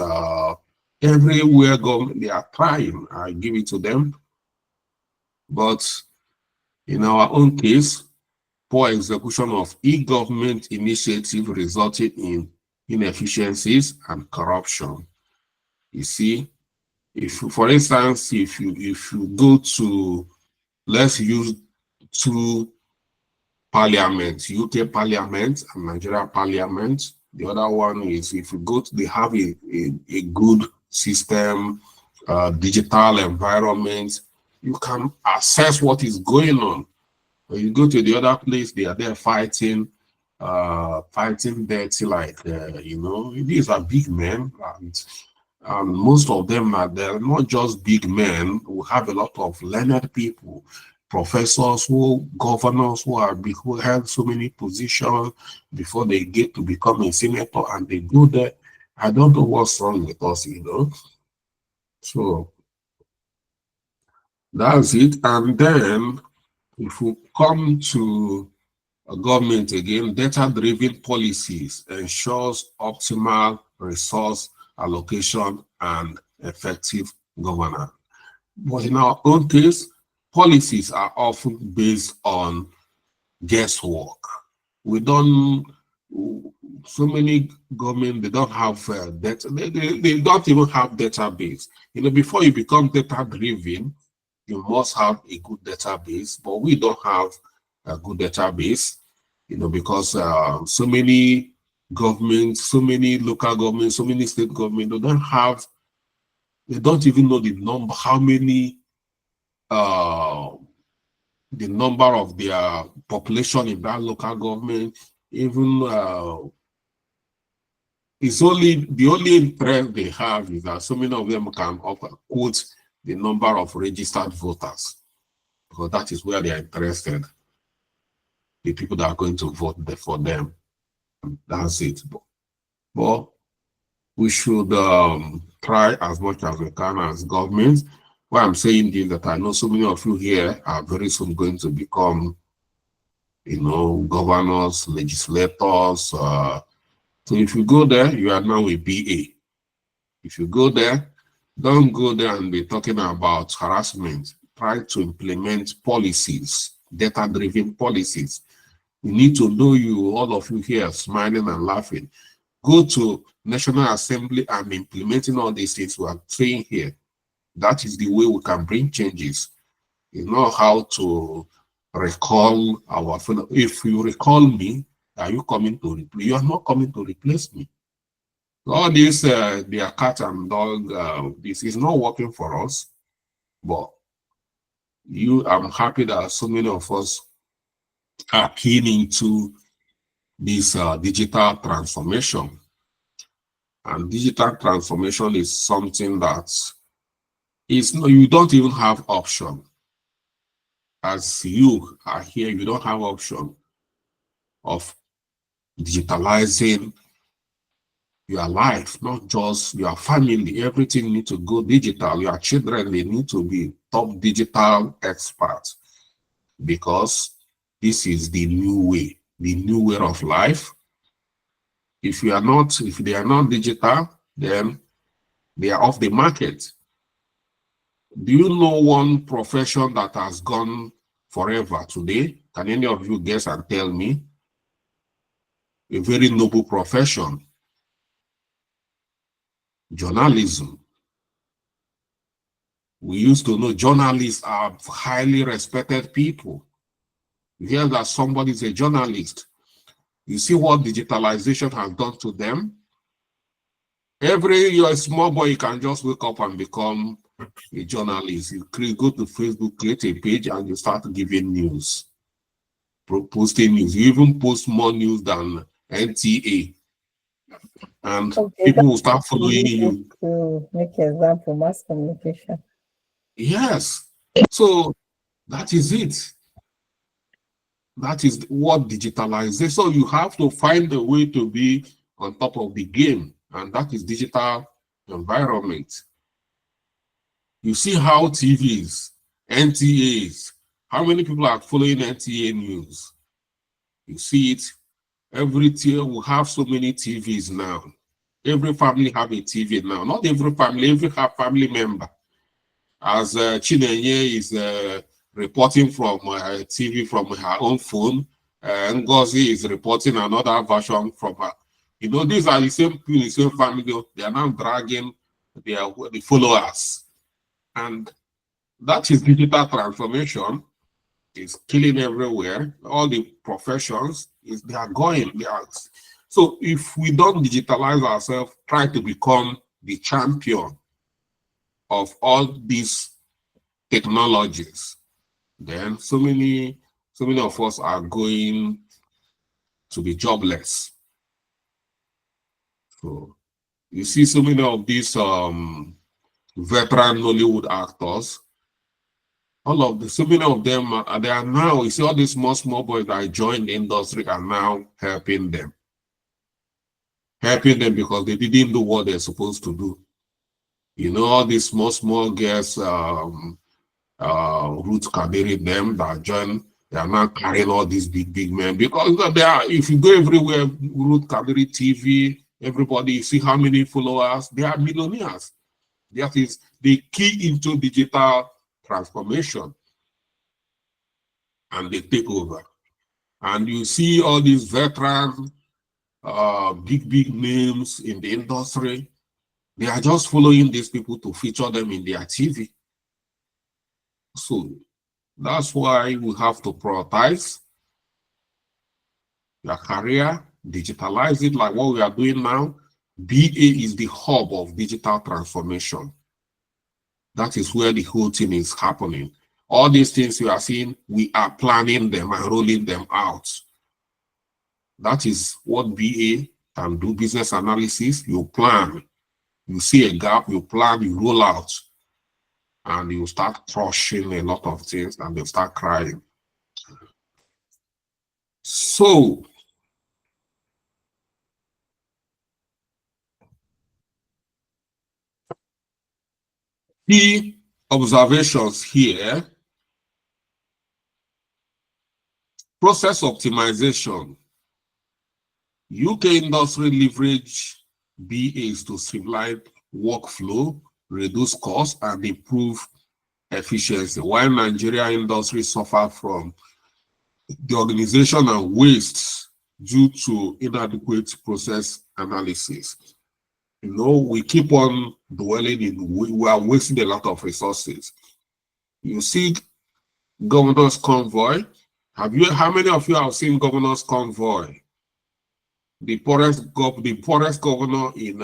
Speaker 1: everywhere government, they are trying. I give it to them. But in our own case, poor execution of e-government initiative resulted in inefficiencies and corruption. You see, if you, for instance, if you go to, let's use two parliaments, UK Parliament and Nigeria Parliament. The other one is if you go to, they have a good system, digital environment, you can assess what is going on. When you go to the other place, they are there fighting dirty, like, you know, these are big men, and most of them are there, not just big men. We have a lot of learned people, professors, governors who held so many positions before they get to become a senator, and they go there. I don't know what's wrong with us, you know. So that's it. And then if we come to government again, data-driven policies ensures optimal resource allocation and effective governance. But in our own case, policies are often based on guesswork. We don't, so many government, they don't have data, they don't even have database. You know, before you become data-driven, you must have a good database, but we don't have a good database, you know, because so many governments, so many local governments, so many state governments, they don't even know the number, how many, the number of their population in that local government. Even it's only, the only interest they have is that so many of them can quote the number of registered voters, because that is where they are interested. The people that are going to vote for them. That's it. But we should try as much as we can as government. Why I'm saying this, that I know so many of you here are very soon going to become, you know, governors, legislators. So if you go there, you are now a BA. If you go there, don't go there and be talking about harassment. Try to implement policies, data-driven policies. You need to know, you, all of you here, smiling and laughing. Go to National Assembly and implementing all these things we are saying here. That is the way we can bring changes. You know how to recall our fellow. If you recall me, are you coming to replace? You are not coming to replace me. All this, their cat and dog, this is not working for us. But I'm happy that so many of us are keen into this digital transformation. And digital transformation is something that is, you don't even have option. As you are here, you don't have option of digitalizing your life, not just your family. Everything needs to go digital. Your children, they need to be top digital experts, because this is the new way of life. If they are not digital, then they are off the market. Do you know one profession that has gone forever today? Can any of you guess and tell me? A very noble profession. Journalism. We used to know journalists are highly respected people. You hear that somebody is a journalist. You see what digitalization has done to them? You're a small boy, you can just wake up and become a journalist. You go to Facebook, create a page, and you start giving news, posting news. You even post more news than NTA. and
Speaker 3: Okay,
Speaker 1: people will start following you.
Speaker 3: to make example, mass communication.
Speaker 1: Yes. So that is it. That is what digitalization. So you have to find a way to be on top of the game, and that is digital environment. You see how TVs, NTAs, how many people are following NTA news? You see it. Every tier will have so many TVs now. Every family have a TV now. Not every family, every family member. As Chinenye is reporting from TV from her own phone, Ngozi is reporting another version from her. You know, these are the same people, the same family. They are now dragging the followers. And that is digital transformation. Is killing everywhere. All the professions they are going. So if we don't digitalize ourselves, try to become the champion of all these technologies, then so many of us are going to be jobless. So you see so many of these veteran Nollywood actors. So many of them, they are now, you see all these small boys that joined the industry are now helping them. Helping them because they didn't do what they're supposed to do. You know, all these small girls, Ruth Kadiri, them that join, they are now carrying all these big men because they are, if you go everywhere, Ruth Kadiri TV, everybody, you see how many followers, they are millionaires. That is the key into digital transformation. And they take over. And you see all these veterans, big names in the industry, they are just following these people to feature them in their TV. So that's why we have to prioritize your career, digitalize it like what we are doing now. BA is the hub of digital transformation. That is where the whole thing is happening. All these things you are seeing, we are planning them and rolling them out. That is what BA can do, business analysis. You plan, you see a gap, you plan, you roll out, and you start crushing a lot of things and they start crying. So, key observations here. Process optimization. UK industry leverage BAs to streamline workflow, reduce costs, and improve efficiency, while Nigeria industry suffer from the organization and waste due to inadequate process analysis. You know, we keep on dwelling in, we are wasting a lot of resources. You see Governor's Convoy. How many of you have seen Governor's Convoy? The poorest governor in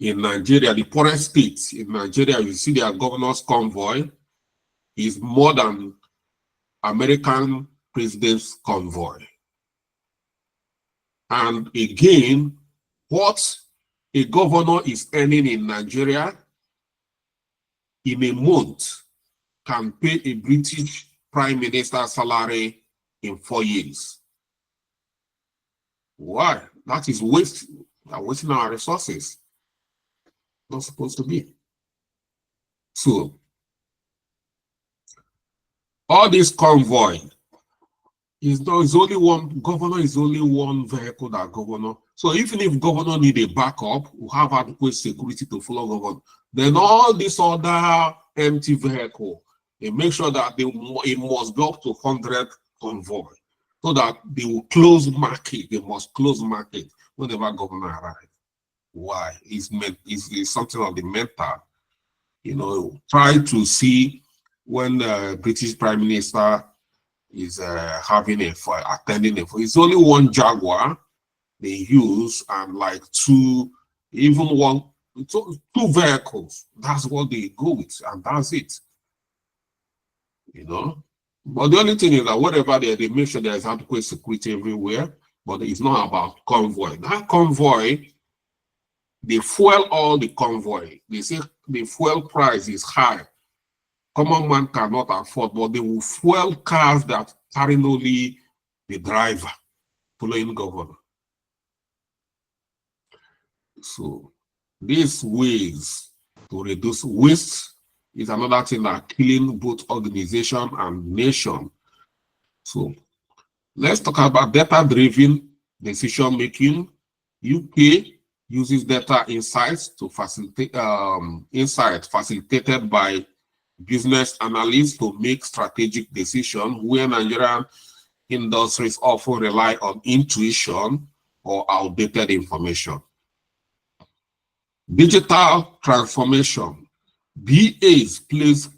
Speaker 1: Nigeria, the poorest state in Nigeria, you see their Governor's Convoy is more than American president's convoy. And again, what a governor is earning in Nigeria in a month can pay a British prime minister salary in 4 years. Why? That is wasting our resources. Not supposed to be. So, all this convoy is only one governor, is only one vehicle that governor. So even if governor need a backup, we have adequate security to follow governor. Then all this other empty vehicle, they make sure that it must go up to 100 convoy, so that they will close market. They must close market whenever governor arrives. Why? It's something of the mental. You know, try to see when the British Prime Minister is attending it's only one Jaguar they use and like two vehicles. That's what they go with, and that's it. You know, but the only thing is that whatever they make sure there is adequate security everywhere. but it's not about convoy. That convoy, they fuel all the convoy. They say the fuel price is high. Common man cannot afford, but they will fuel cars that carry only the driver following governor. So these ways to reduce waste is another thing that killing both organization and nation. So let's talk about data-driven decision making. UK uses data insights to facilitate facilitated by business analysts to make strategic decisions, where Nigerian industries often rely on intuition or outdated information. Digital transformation. BAs plays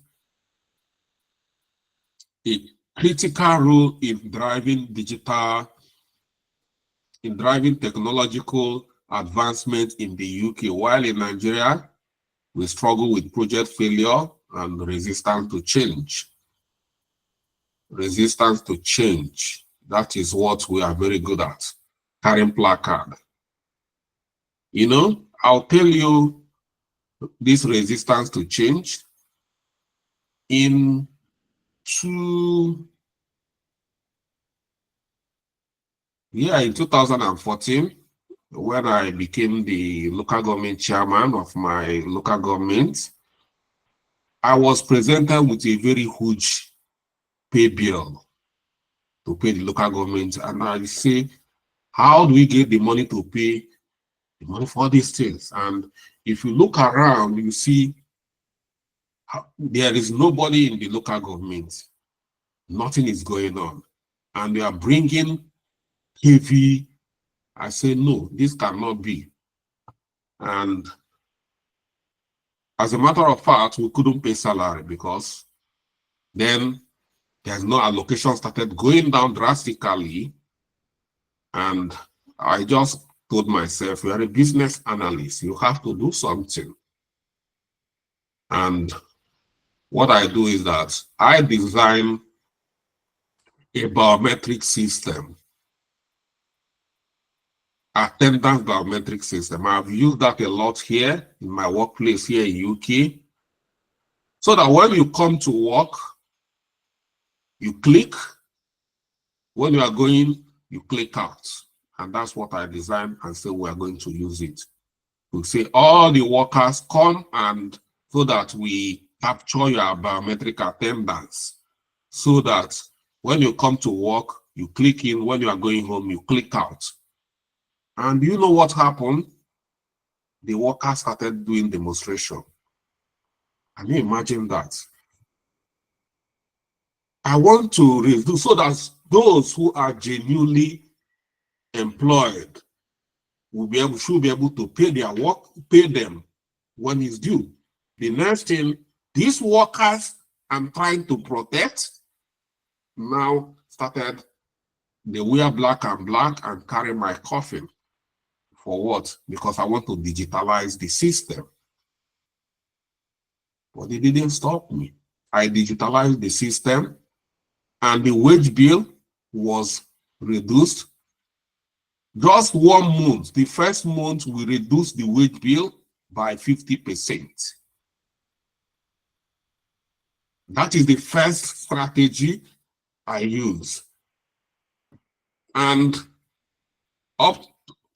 Speaker 1: a critical role in driving technological advancement in the UK, while in Nigeria, we struggle with project failure and resistance to change. Resistance to change. That is what we are very good at. Carrying placard. You know, I'll tell you this resistance to change in 2014, when I became the local government chairman of my local government, I was presented with a very huge pay bill to pay the local government. And I say, how do we get the money to pay the money for these things? And if you look around, you see there is nobody in the local government. Nothing is going on. And they are bringing heavy. I say, no, this cannot be. And as a matter of fact, we couldn't pay salary because then there's no allocation started going down drastically. And I just told myself, you are a business analyst, you have to do something. And what I do is that I design a biometric system, attendance biometric system. I've used that a lot here in my workplace here in UK, so that when you come to work, you click. When you are going, you click out. And that's what I designed and say we are going to use it. We say all the workers come, and so that we capture your biometric attendance, so that when you come to work, you click in. When you are going home, you click out. And you know what happened? The workers started doing demonstration. Can you imagine that? I want to reduce so that those who are genuinely employed should be able to pay their work, pay them when it's due. The next thing, these workers I'm trying to protect now started, they wear black and carry my coffin. For what? Because I want to digitalize the system. But they didn't stop me. I digitalized the system, and the wage bill was reduced. Just 1 month, the first month, we reduced the wage bill by 50%. That is the first strategy I use. And up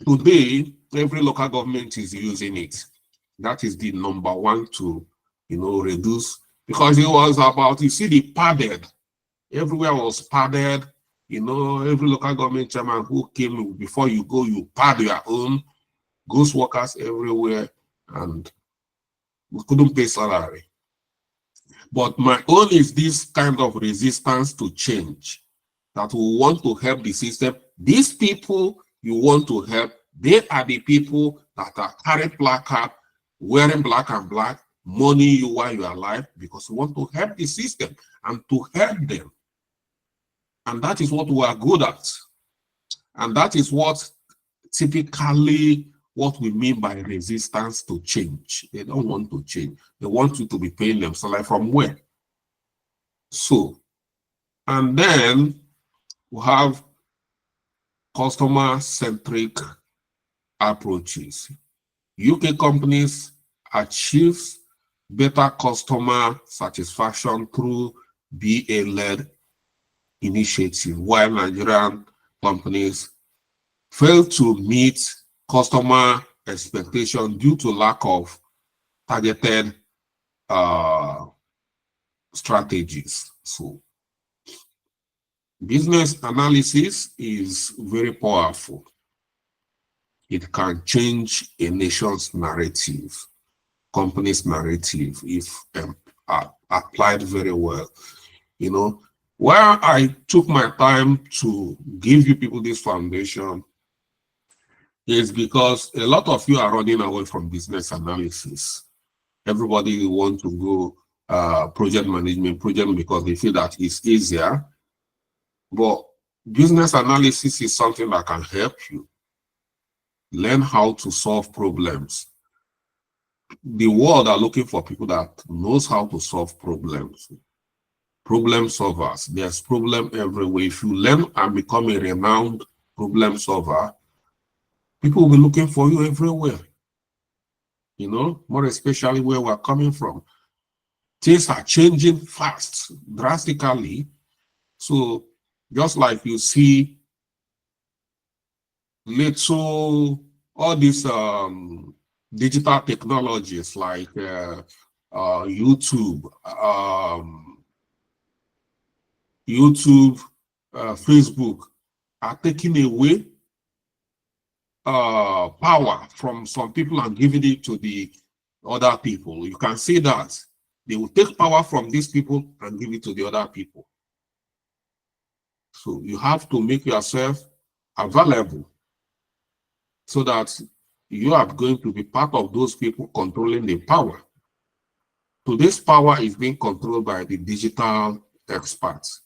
Speaker 1: today, every local government is using it. That is the number one to, reduce, because it was about, you see, the padded. Everywhere was padded. Every local government chairman who came, before you go, you pad your own. Ghost workers everywhere, and we couldn't pay salary. But my own is this kind of resistance to change, that we want to help the system. These people you want to help, they are the people that are carrying placard, wearing black and black, money you while you are alive, because we want to help the system and to help them. And that is what we are good at. And that is what typically what we mean by resistance to change. They don't want to change. They want you to be paying them salary from where? So, and then we have customer-centric approaches. UK companies achieve better customer satisfaction through BA-led initiative, while Nigerian companies fail to meet customer expectation due to lack of targeted strategies. So business analysis is very powerful. It can change a nation's narrative, company's narrative, if applied very well. You know, where I took my time to give you people this foundation is because a lot of you are running away from business analysis. Everybody wants to go project management because they feel that it's easier. But business analysis is something that can help you learn how to solve problems. The world are looking for people that knows how to solve problems. Problem solvers. There's problem everywhere. If you learn and become a renowned problem solver, people will be looking for you everywhere. You know, more especially where we're coming from. Things are changing fast, drastically. So just like you see all these digital technologies like YouTube, Facebook are taking away power from some people and giving it to the other people. You can see that they will take power from these people and give it to the other people. So you have to make yourself available so that you are going to be part of those people controlling the power. So this power is being controlled by the digital experts.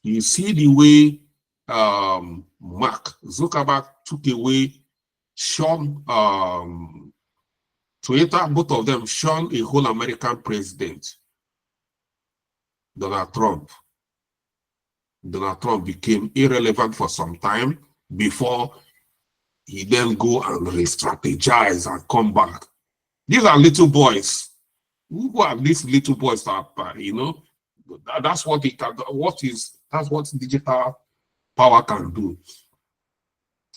Speaker 1: You see the way Mark Zuckerberg took away Sean Twitter, both of them shun a whole American president, Donald Trump. Donald Trump became irrelevant for some time before he then go and re-strategize and come back. These are little boys. Who are these little boys that you know? That's what it can. That's what digital power can do.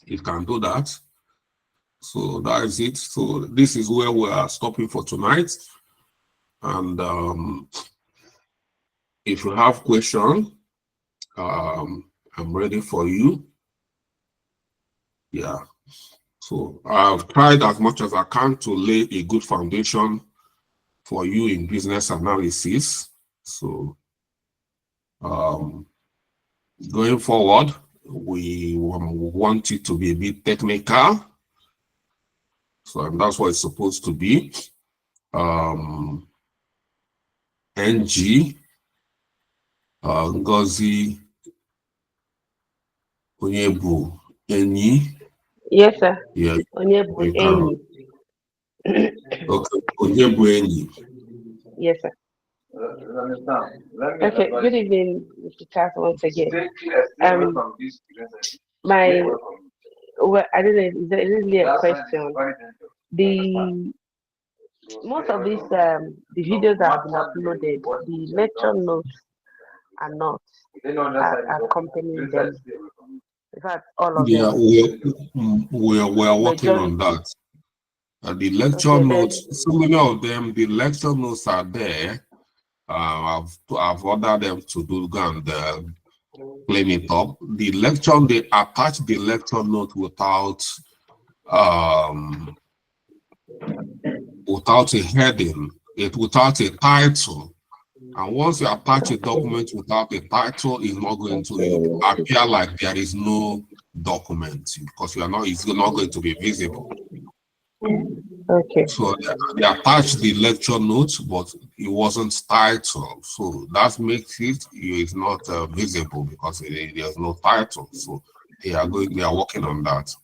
Speaker 1: It can do that. So that is it. So this is where we are stopping for tonight. And if you have questions, I'm ready for you. Yeah. So I've tried as much as I can to lay a good foundation for you in business analysis. So going forward, we want it to be a bit technical. So and that's what it's supposed to be. NG Ngozi Onyebu Enyi.
Speaker 2: Yes, sir.
Speaker 1: Yeah.
Speaker 2: Onyebu
Speaker 1: You
Speaker 2: Enyi.
Speaker 1: Okay, Onyebu Enyi.
Speaker 2: Yes, sir. Okay, good evening, Mr. Charles, once again. Well, I don't know, is there really a question? Most of these the videos that have been uploaded, the lecture notes are not accompanying them. In fact, all of
Speaker 1: Yeah,
Speaker 2: them.
Speaker 1: we are working on that. The lecture notes, so many of them, the lecture notes are there. I've ordered them to do and clean it up. The lecture, they attach the lecture note without a heading, without a title. And once you attach a document without a title, it's not going to appear like there is no document because it's not going to be visible.
Speaker 2: Okay.
Speaker 1: So they attached the lecture notes, but it wasn't titled. So that makes it's not visible because there's no title. So they are working on that.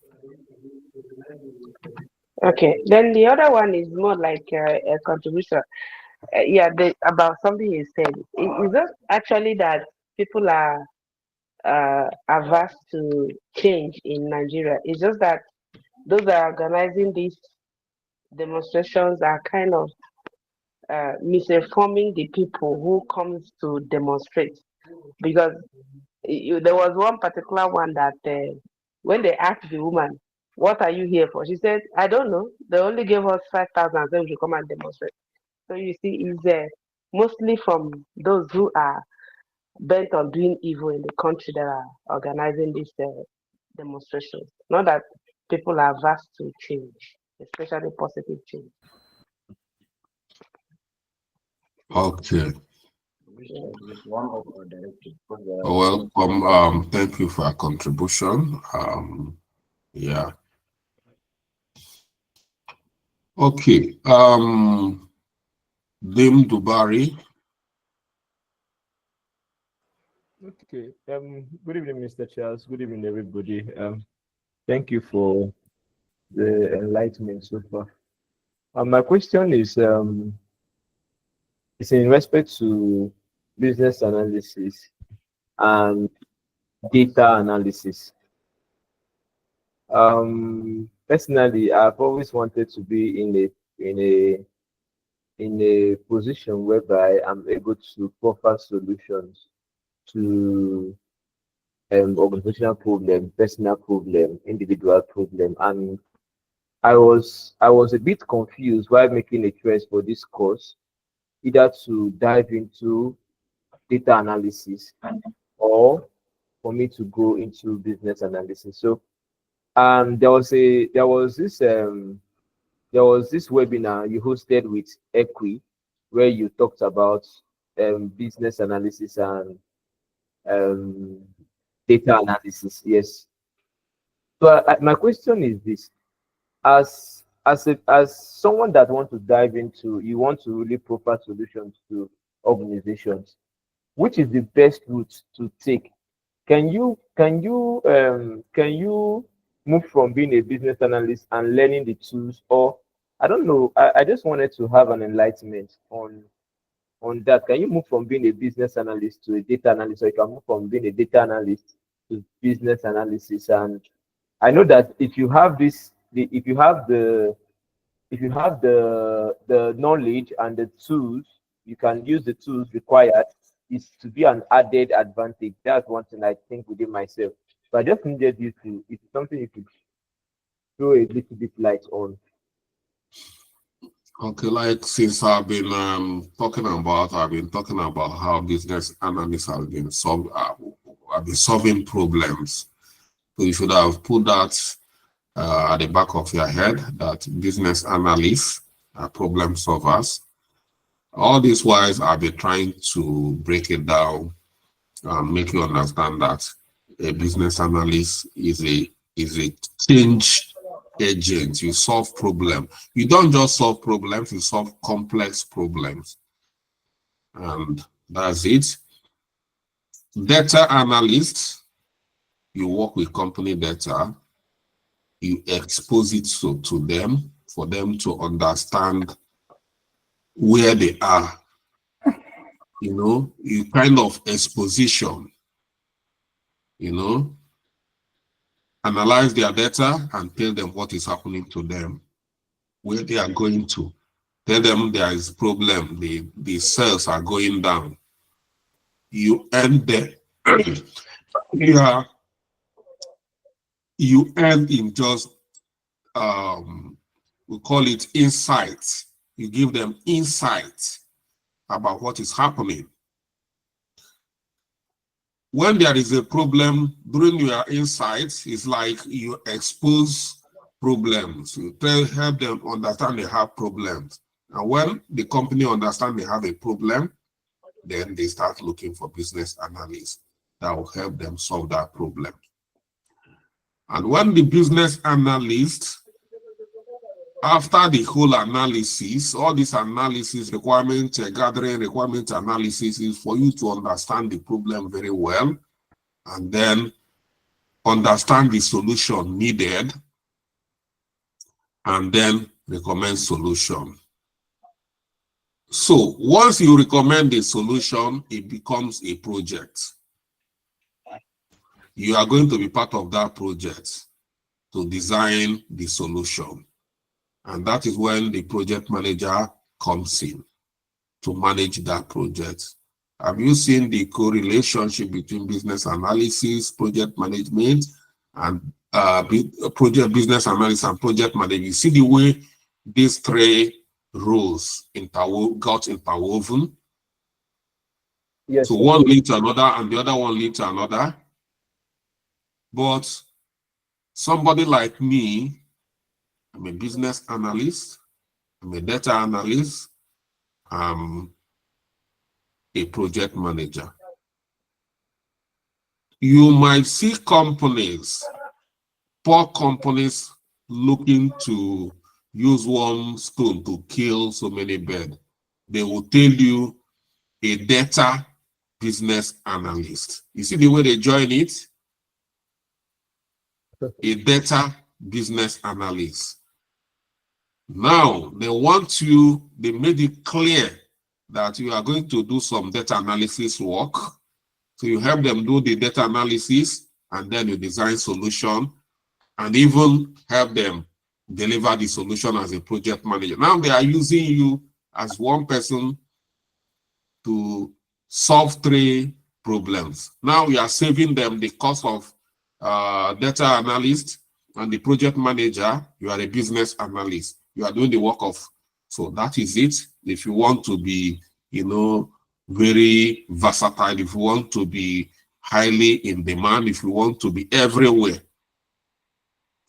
Speaker 2: Okay. Then the other one is more like a contribution. About something you said. Is it actually that people are averse to change in Nigeria. It's just that those that are organizing these demonstrations are kind of misinforming the people who comes to demonstrate, because there was one particular one that when they asked the woman, "What are you here for?" She said, "I don't know. They only gave us 5,000, so we should come and demonstrate." So you see, it's mostly from those who are bent on doing evil in the country that are organizing these demonstrations. Not that people are averse to change, especially positive change.
Speaker 1: Okay.
Speaker 2: Yeah.
Speaker 1: Welcome. Thank you for your contribution. Yeah. Okay. Dim Dubari.
Speaker 4: Okay. Good evening, Mr. Charles. Good evening, everybody. Thank you for the enlightenment so far. My question is in respect to business analysis and data analysis. Personally, I've always wanted to be in a position whereby I'm able to offer solutions to organizational problem, personal problem, individual problem, and I was a bit confused while making a choice for this course, either to dive into data analysis or for me to go into business analysis. So there was this webinar you hosted with Equi, where you talked about business analysis and um, data analysis. Yes. So my question is this: as someone that wants to dive into, you want to really proffer solutions to organizations, which is the best route to take? Can you move from being a business analyst and learning the tools, or I don't know? I just wanted to have an enlightenment on that. Can you move from being a business analyst to a data analyst, or you can move from being a data analyst to business analysis? And I know that if you have the knowledge and the tools, you can use the tools required. Is to be an added advantage. That's one thing I think within myself. But I just needed you to, it's something you could throw a little bit light on.
Speaker 1: Okay, like since I've been talking about how business analysts have been solving problems. So you should have put that at the back of your head, that business analysts are problem solvers. All these wise, I've been trying to break it down and make you understand that a business analyst is a change agent. You solve problems. You don't just solve problems, you solve complex problems. And that's it. Data analyst, you work with company data, you expose it to them for them to understand where they are. You know, you kind of exposition, you know, analyze their data and tell them what is happening to them, where they are going to. Tell them there is a problem, the sales are going down. You end there. Yeah, you end in just we call it insights. You give them insights about what is happening. When there is a problem, during your insights, it's like you expose problems. You help them understand they have problems. And when the company understand they have a problem, then they start looking for business analysts that will help them solve that problem. And when the business analyst, after the whole analysis, all this analysis, requirement gathering, requirement analysis is for you to understand the problem very well and then understand the solution needed and then recommend solution. So once you recommend a solution, it becomes a project. you are going to be part of that project to design the solution. And that is when the project manager comes in to manage that project. Have you seen the correlationship between business analysis, project management, and project business analysis and project management? You see the way these three roles got interwoven?
Speaker 4: Yes.
Speaker 1: So one leads to another and the other one leads to another. But somebody like me, I'm a business analyst, I'm a data analyst, I'm a project manager. You might see companies, poor companies, looking to use one stone to kill so many birds. They will tell you a data business analyst. You see the way they join it? A data business analyst. Now, they want you, they made it clear that you are going to do some data analysis work. So you help them do the data analysis, and then you design solution, and even help them deliver the solution as a project manager. Now they are using you as one person to solve three problems. Now we are saving them the cost of data analyst and the project manager. You are a business analyst. You are doing the work of, so that is it. If you want to be, very versatile, if you want to be highly in demand, if you want to be everywhere,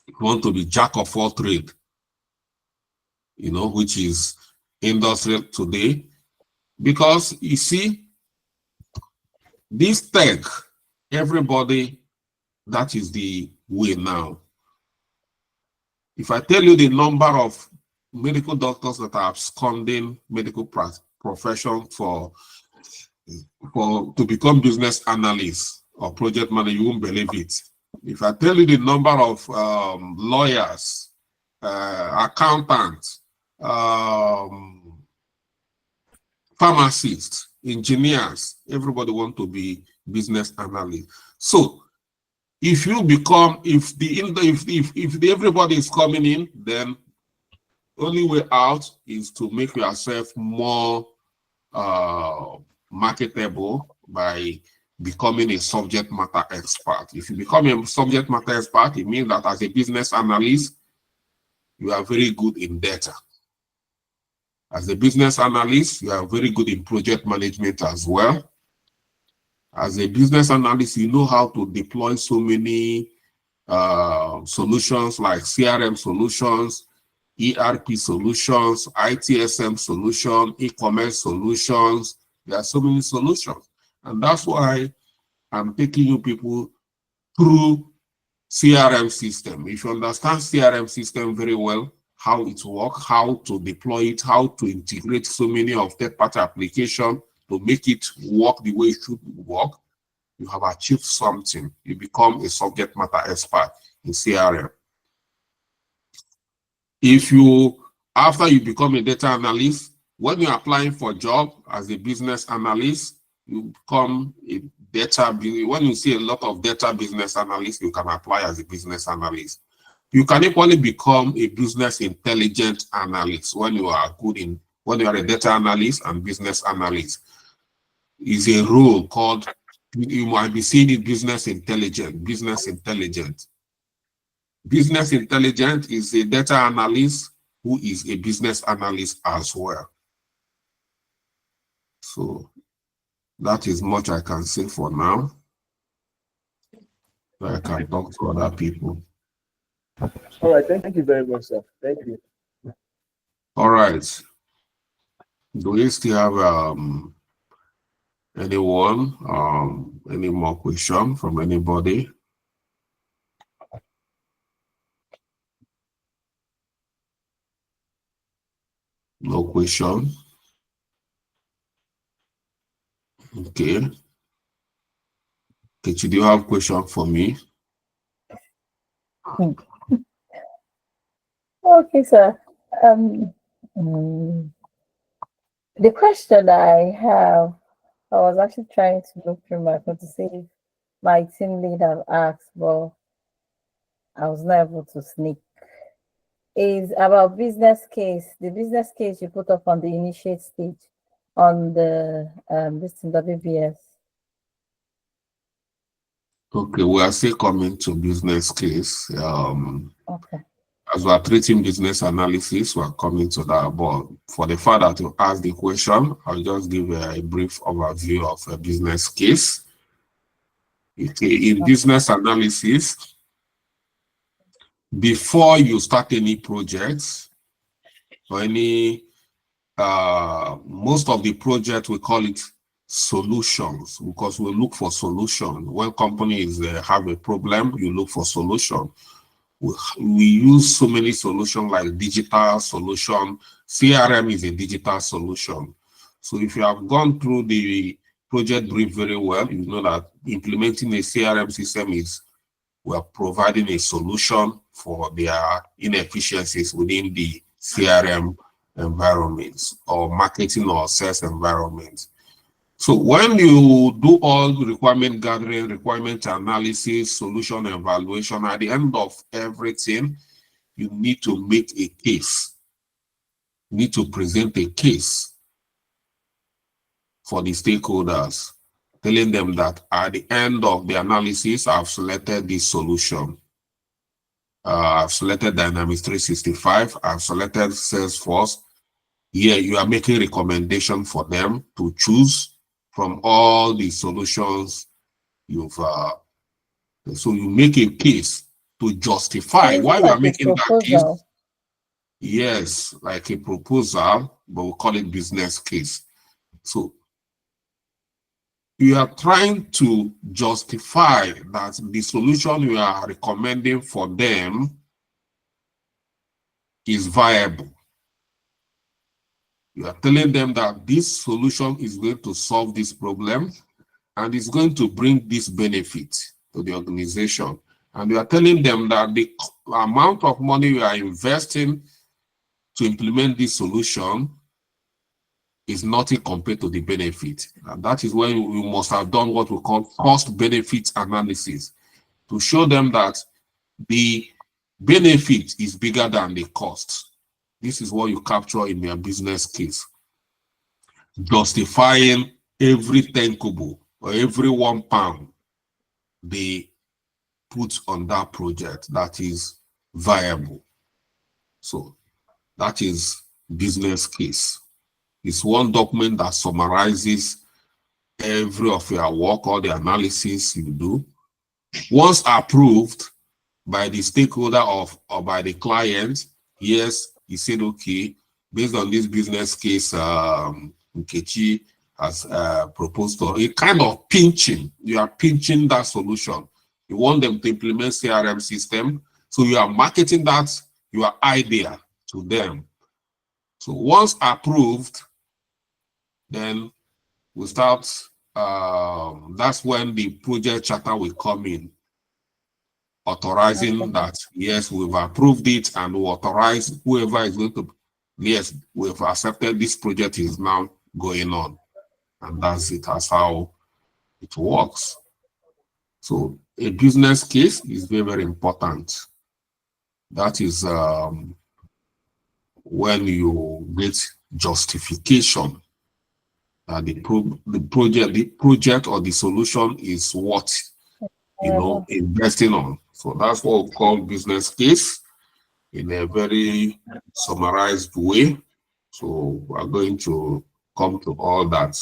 Speaker 1: if you want to be jack of all trade, which is industrial today. Because you see, this tech, everybody, that is the way now. If I tell you the number of medical doctors that are absconding medical profession to become business analysts or project manager, you won't believe it. If I tell you the number of lawyers, accountants, pharmacists, engineers, everybody want to be business analysts. So if you become, if everybody is coming in, then only way out is to make yourself more marketable by becoming a subject matter expert. If you become a subject matter expert, it means that as a business analyst, you are very good in data. As a business analyst, you are very good in project management as well. As a business analyst, you know how to deploy so many solutions like CRM solutions, ERP solutions, ITSM solutions, e-commerce solutions. There are so many solutions. And that's why I'm taking you people through CRM system. If you understand CRM system very well, how it works, how to deploy it, how to integrate so many of third-party applications to make it work the way it should work, you have achieved something. You become a subject matter expert in CRM. If you, after you become a data analyst, when you're applying for a job as a business analyst, you become a data, when you see a lot of data business analysts, you can apply as a business analyst. You can equally become a business intelligence analyst when you are when you are a data analyst and business analyst. Is a role called, you might be seeing it, business intelligence. Business intelligence is a data analyst who is a business analyst as well. So that is much I can say for now. I can talk to other people.
Speaker 4: All right, thank you very much, sir. Thank you.
Speaker 1: All right. Do we still have anyone? Any more question from anybody? No question. Okay. Do you have a question for me?
Speaker 3: Okay, sir. The question I have, I was actually trying to look through my phone to see if my team leader asked, but I was not able to sneak. Is about business case. The business case you put up on the initiate stage on the this thing, WBS.
Speaker 1: Okay, we are still coming to business case.
Speaker 3: Okay.
Speaker 1: As we are treating business analysis, we are coming to that. But for the father to ask the question, I'll just give a brief overview of a business case. Okay, in business analysis, before you start any projects or any, most of the project, we call it solutions because we look for solution. When companies have a problem, you look for solution. We use so many solutions like digital solution. CRM is a digital solution. So if you have gone through the project brief very well, you know that implementing a CRM system is we're providing a solution for their inefficiencies within the CRM environments or marketing or sales environments. So when you do all the requirement gathering, requirement analysis, solution evaluation, at the end of everything, you need to make a case. You need to present a case for the stakeholders, telling them that at the end of the analysis, I've selected this solution. I've selected Dynamics 365. I've selected Salesforce. Here, you are making recommendation for them to choose from all the solutions you've. So you make a case to justify why you are making that case. Yes, like a proposal, but we call it business case. So you are trying to justify that the solution you are recommending for them is viable. You are telling them that this solution is going to solve this problem and is going to bring this benefit to the organization. And you are telling them that the amount of money you are investing to implement this solution is nothing compared to the benefit. And that is when you must have done what we call cost-benefit analysis to show them that the benefit is bigger than the cost. This is what you capture in your business case. Justifying every 10 kobo or every £1 they put on that project that is viable. So that is business case. It's one document that summarizes every of your work, all the analysis you do. Once approved by the stakeholder or by the client, yes, he said, okay, based on this business case, Nkechi has proposed to a kind of pinching. You are pinching that solution. You want them to implement CRM system. So you are marketing that, your idea to them. So once approved, then we start, that's when the project charter will come in, authorizing that, yes, we've approved it and we authorize whoever is going to, yes, we've accepted this project is now going on. And that's it, that's how it works. So a business case is very, very important. That is when you get justification that the project or the solution is what investing on. So that's what we call business case in a very summarized way. So we're going to come to all that.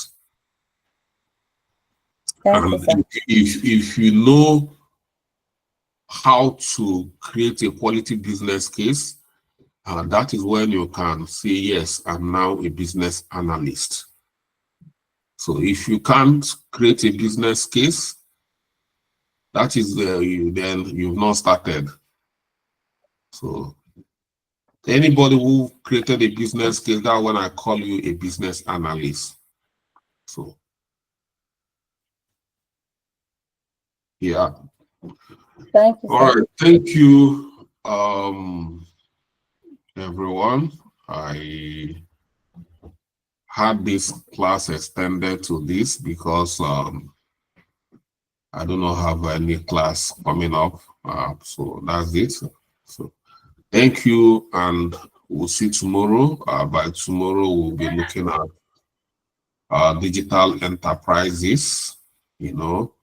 Speaker 1: And if you know how to create a quality business case, that is when you can say, yes, I'm now a business analyst. So if you can't create a business case, that is then you've not started. So anybody who created a business case, that's when I call you a business analyst. So yeah.
Speaker 3: Thank you.
Speaker 1: All right. Thank you, everyone. I had this class extended to this because I do not have any class coming up. So that's it. So thank you, and we'll see tomorrow. By tomorrow, we'll be looking at digital enterprises, you know,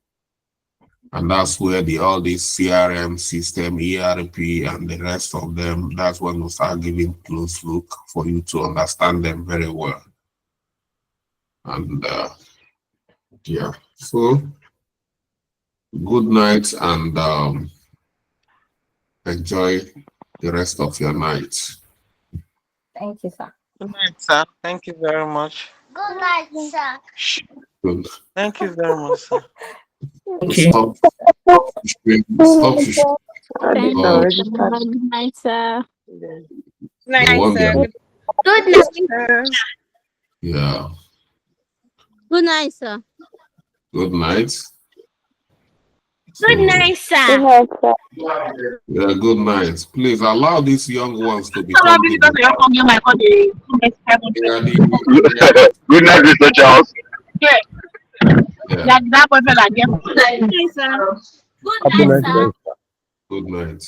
Speaker 1: and that's where all these CRM system, ERP, and the rest of them, that's when we'll start giving close look for you to understand them very well. And yeah, so good night, and enjoy the rest of your night.
Speaker 3: Thank you, sir.
Speaker 5: Good night, sir. Thank you very much.
Speaker 6: Good night, sir.
Speaker 1: Good.
Speaker 5: Thank you very much, sir.
Speaker 1: Stop. Stop.
Speaker 2: It's
Speaker 1: Oh.
Speaker 2: already started.
Speaker 6: Good night, sir.
Speaker 2: Yeah.
Speaker 1: The one that-
Speaker 6: Good night, sir.
Speaker 1: Yeah.
Speaker 6: Good night, sir.
Speaker 1: Good night.
Speaker 6: Good
Speaker 1: So,
Speaker 6: night, sir.
Speaker 1: yeah, good night. Please allow these young ones to become big. Yeah,
Speaker 7: Good night, Mr. Charles.
Speaker 1: yeah.
Speaker 6: Good night, sir.
Speaker 4: Good night, sir.
Speaker 1: Good night.